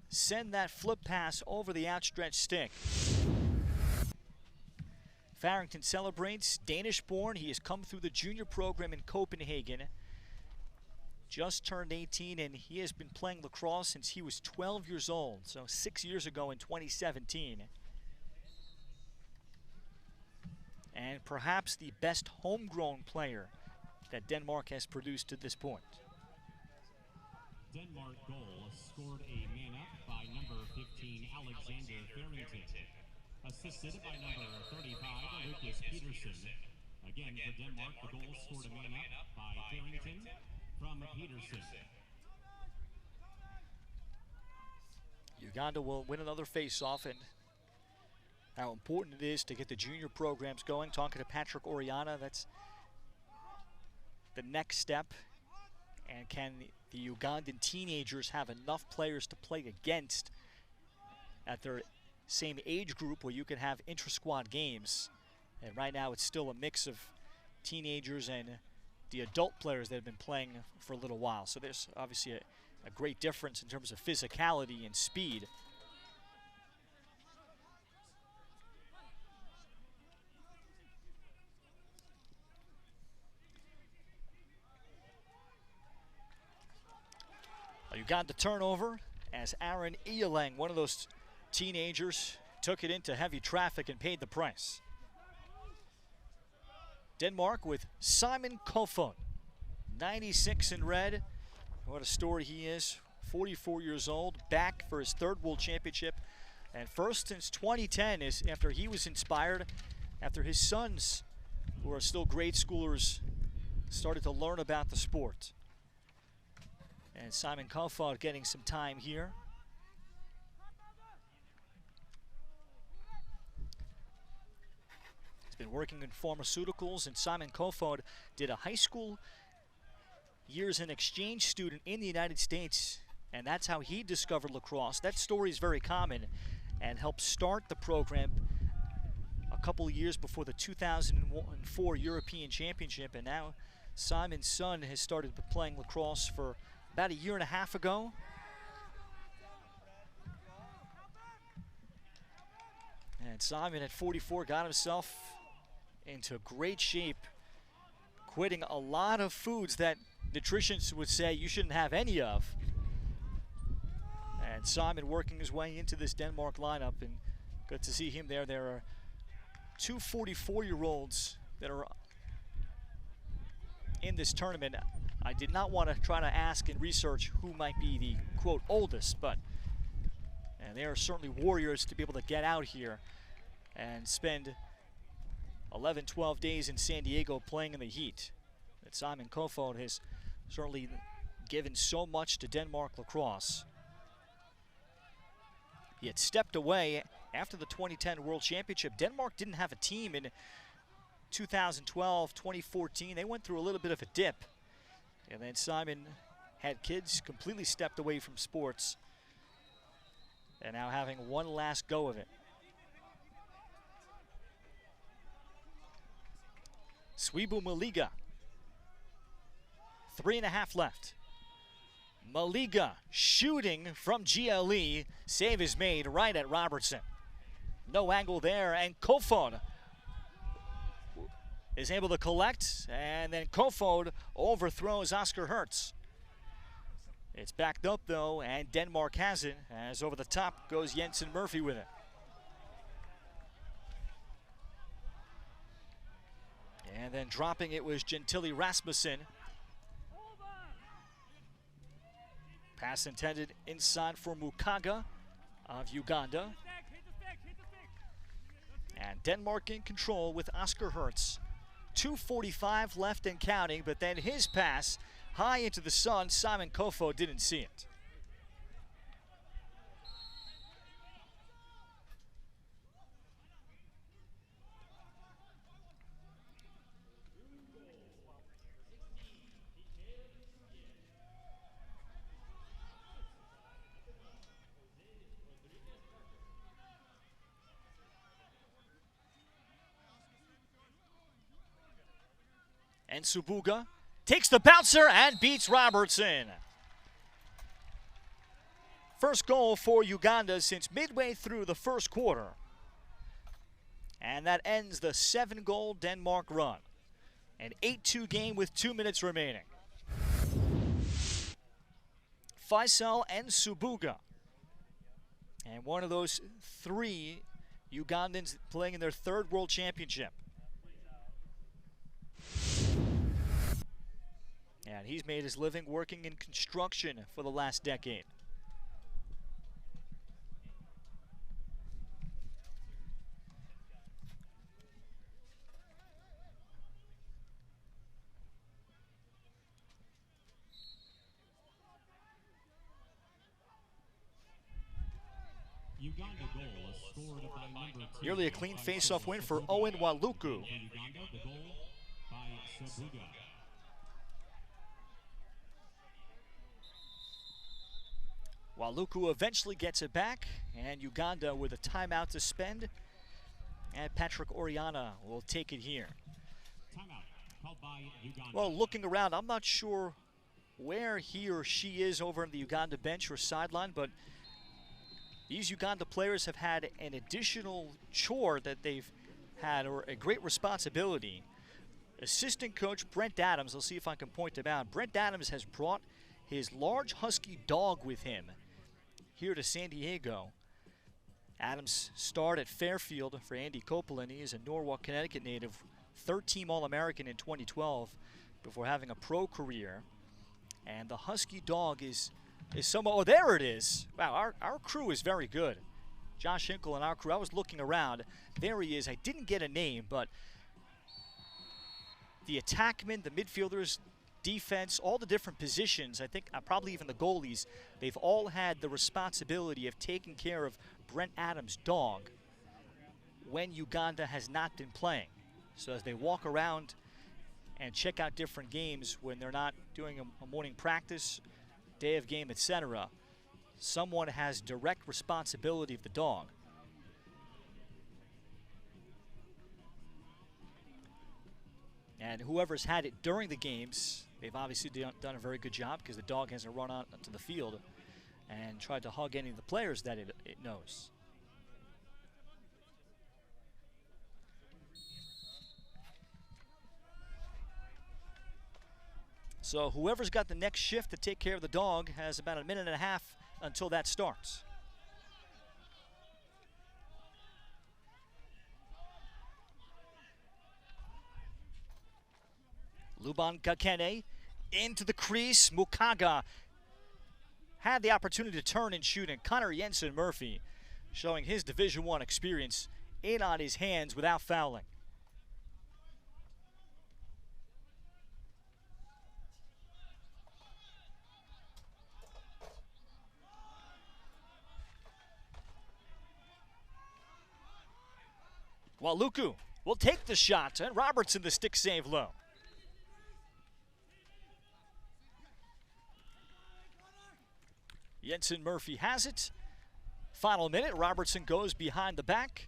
send that flip pass over the outstretched stick. Farrington celebrates, Danish-born. He has come through the junior program in Copenhagen. Just turned 18, and he has been playing lacrosse since he was 12 years old, so 6 years ago in 2017. And perhaps the best homegrown player that Denmark has produced to this point. Denmark goal scored a man up by number 15 Alexander Farrington, assisted by number 35 Lucas Peterson. Again for Denmark, the goal scored a man up by Farrington from Peterson. Uganda will win another face-off, and how important it is to get the junior programs going. Talking to Patrick Oriana, that's the next step. And can the Ugandan teenagers have enough players to play against at their same age group where you can have intra-squad games? And right now it's still a mix of teenagers and the adult players that have been playing for a little while. So there's obviously a great difference in terms of physicality and speed. You got the turnover as Aaron Iyaleng, one of those teenagers, took it into heavy traffic and paid the price. Denmark with Simon Kofod, 96 in red. What a story he is. 44 years old, back for his third World Championship. And first since 2010 is after he was inspired, after his sons, who are still grade schoolers, started to learn about the sport. And Simon Kofod getting some time here. He's been working in pharmaceuticals, and Simon Kofod did a high school years an exchange student in the United States, and that's how he discovered lacrosse. That story is very common and helped start the program a couple of years before the 2004 European Championship, and now Simon's son has started playing lacrosse for about a year and a half ago. And Simon at 44 got himself into great shape, quitting a lot of foods that nutritionists would say you shouldn't have any of. And Simon working his way into this Denmark lineup, and good to see him there. There are two 44-year-olds that are in this tournament. I did not want to try to ask and research who might be the, quote, oldest, but and they are certainly warriors to be able to get out here and spend 11, 12 days in San Diego playing in the heat. That Simon Kofod has certainly given so much to Denmark lacrosse. He had stepped away after the 2010 World Championship. Denmark didn't have a team in 2012, 2014. They went through a little bit of a dip. And then Simon had kids, completely stepped away from sports, and now having one last go of it. Swibu Maliga, 3.5 left. Maliga shooting from GLE. Save is made right at Robertson. No angle there, and Kofod is able to collect, and then Kofod overthrows Oscar Hertz. It's backed up though, and Denmark has it, as over the top goes Jensen Murphy with it. And then dropping it was Gentili Rasmussen. Pass intended inside for Mukaga of Uganda. And Denmark in control with Oscar Hertz. 2:45 left and counting, but then his pass high into the sun. Simon Kofod didn't see it. And Subuga takes the bouncer and beats Robertson. First goal for Uganda since midway through the first quarter. And that ends the 7-goal Denmark run. An 8-2 game with 2 minutes remaining. Faisal and Subuga. And one of those 3 Ugandans playing in their 3rd World Championship. And he's made his living working in construction for the last decade. Uganda goal scored by number 2. Nearly a clean face-off win for Owen Waluku. Uganda, the goal by Sabuga. Waluku eventually gets it back, and Uganda with a timeout to spend. And Patrick Oriana will take it here. Timeout called by Uganda. Well, looking around, I'm not sure where he or she is over in the Uganda bench or sideline, but these Uganda players have had an additional chore that they've had, or a great responsibility. Assistant coach Brent Adams, I'll see if I can point him out. Brent Adams has brought his large husky dog with him here to San Diego. Adams starred at Fairfield for Andy Copeland. He is a Norwalk, Connecticut native, third-team All-American in 2012 before having a pro career. And the husky dog is somewhat, oh, there it is. Wow, our crew is very good. Josh Hinkle and our crew, I was looking around. There he is. I didn't get a name, but the attackmen, the midfielders, defense, all the different positions, I think probably even the goalies, they've all had the responsibility of taking care of Brent Adams' dog when Uganda has not been playing. So as they walk around and check out different games when they're not doing a morning practice, day of game, etc., someone has direct responsibility of the dog. And whoever's had it during the games, they've obviously done a very good job, because the dog hasn't run out onto the field and tried to hug any of the players that it knows. So whoever's got the next shift to take care of the dog has about a minute and a half until that starts. Luban Gakene into the crease. Mukaga had the opportunity to turn and shoot, and Connor Jensen Murphy showing his Division I experience in on his hands without fouling. Waluku will take the shot, and Robertson the stick save low. Jensen Murphy has it. Final minute, Robertson goes behind the back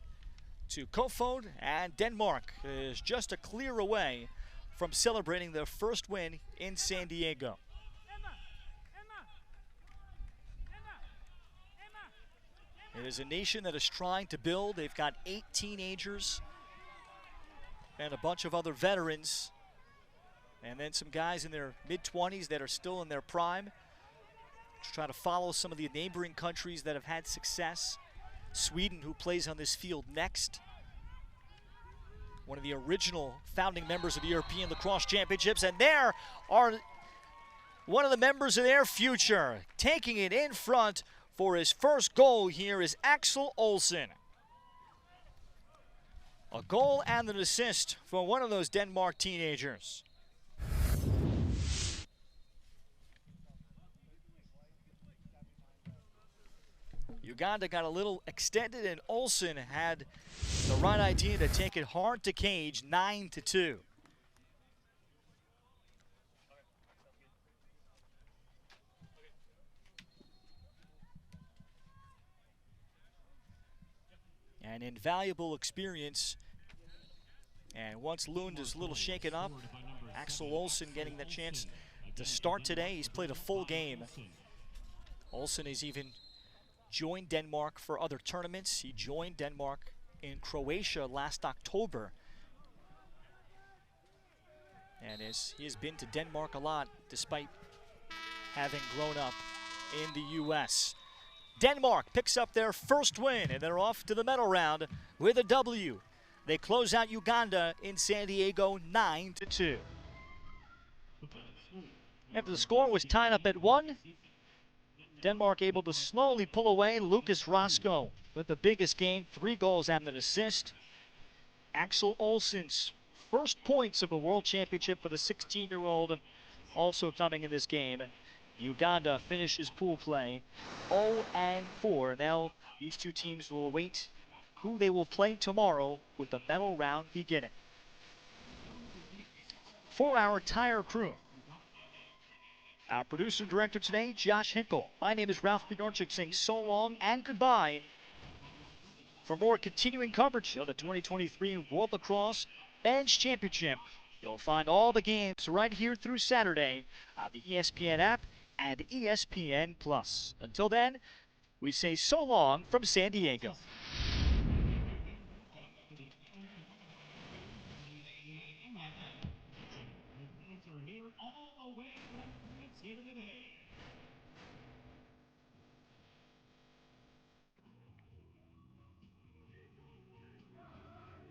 to Kofod, and Denmark is just a clear away from celebrating their first win in San Diego. It is a nation that is trying to build. They've got 8 teenagers and a bunch of other veterans, and then some guys in their mid-20s that are still in their prime. Try to follow some of the neighboring countries that have had success. Sweden, who plays on this field next. One of the original founding members of the European Lacrosse Championships. And there are one of the members of their future. Taking it in front for his first goal here is Axel Olsen. A goal and an assist for one of those Denmark teenagers. Uganda got a little extended, and Olsen had the right idea to take it hard to cage, 9-2. An invaluable experience. And once Lund is a little shaken up, Axel Olsen getting the chance to start today. He's played a full game. Olsen has even joined Denmark for other tournaments. He joined Denmark in Croatia last October. And he has been to Denmark a lot, despite having grown up in the U.S. Denmark picks up their first win, and they're off to the medal round with a W. They close out Uganda in San Diego 9-2. After the score was tied up at 1, Denmark able to slowly pull away. Lucas Roscoe with the biggest game, 3 goals and an assist. Axel Olsen's first points of the World Championship for the 16-year-old also coming in this game. Uganda finishes pool play 0-4. Now these two teams will await who they will play tomorrow with the medal round beginning. For our entire crew, our producer and director today, Josh Hinkle. My name is Ralph Bedorchik, saying so long and goodbye. For more continuing coverage of the 2023 World Lacrosse Men's Championship, You'll find all the games right here through Saturday on the ESPN app and ESPN Plus. Until then, we say so long from San Diego.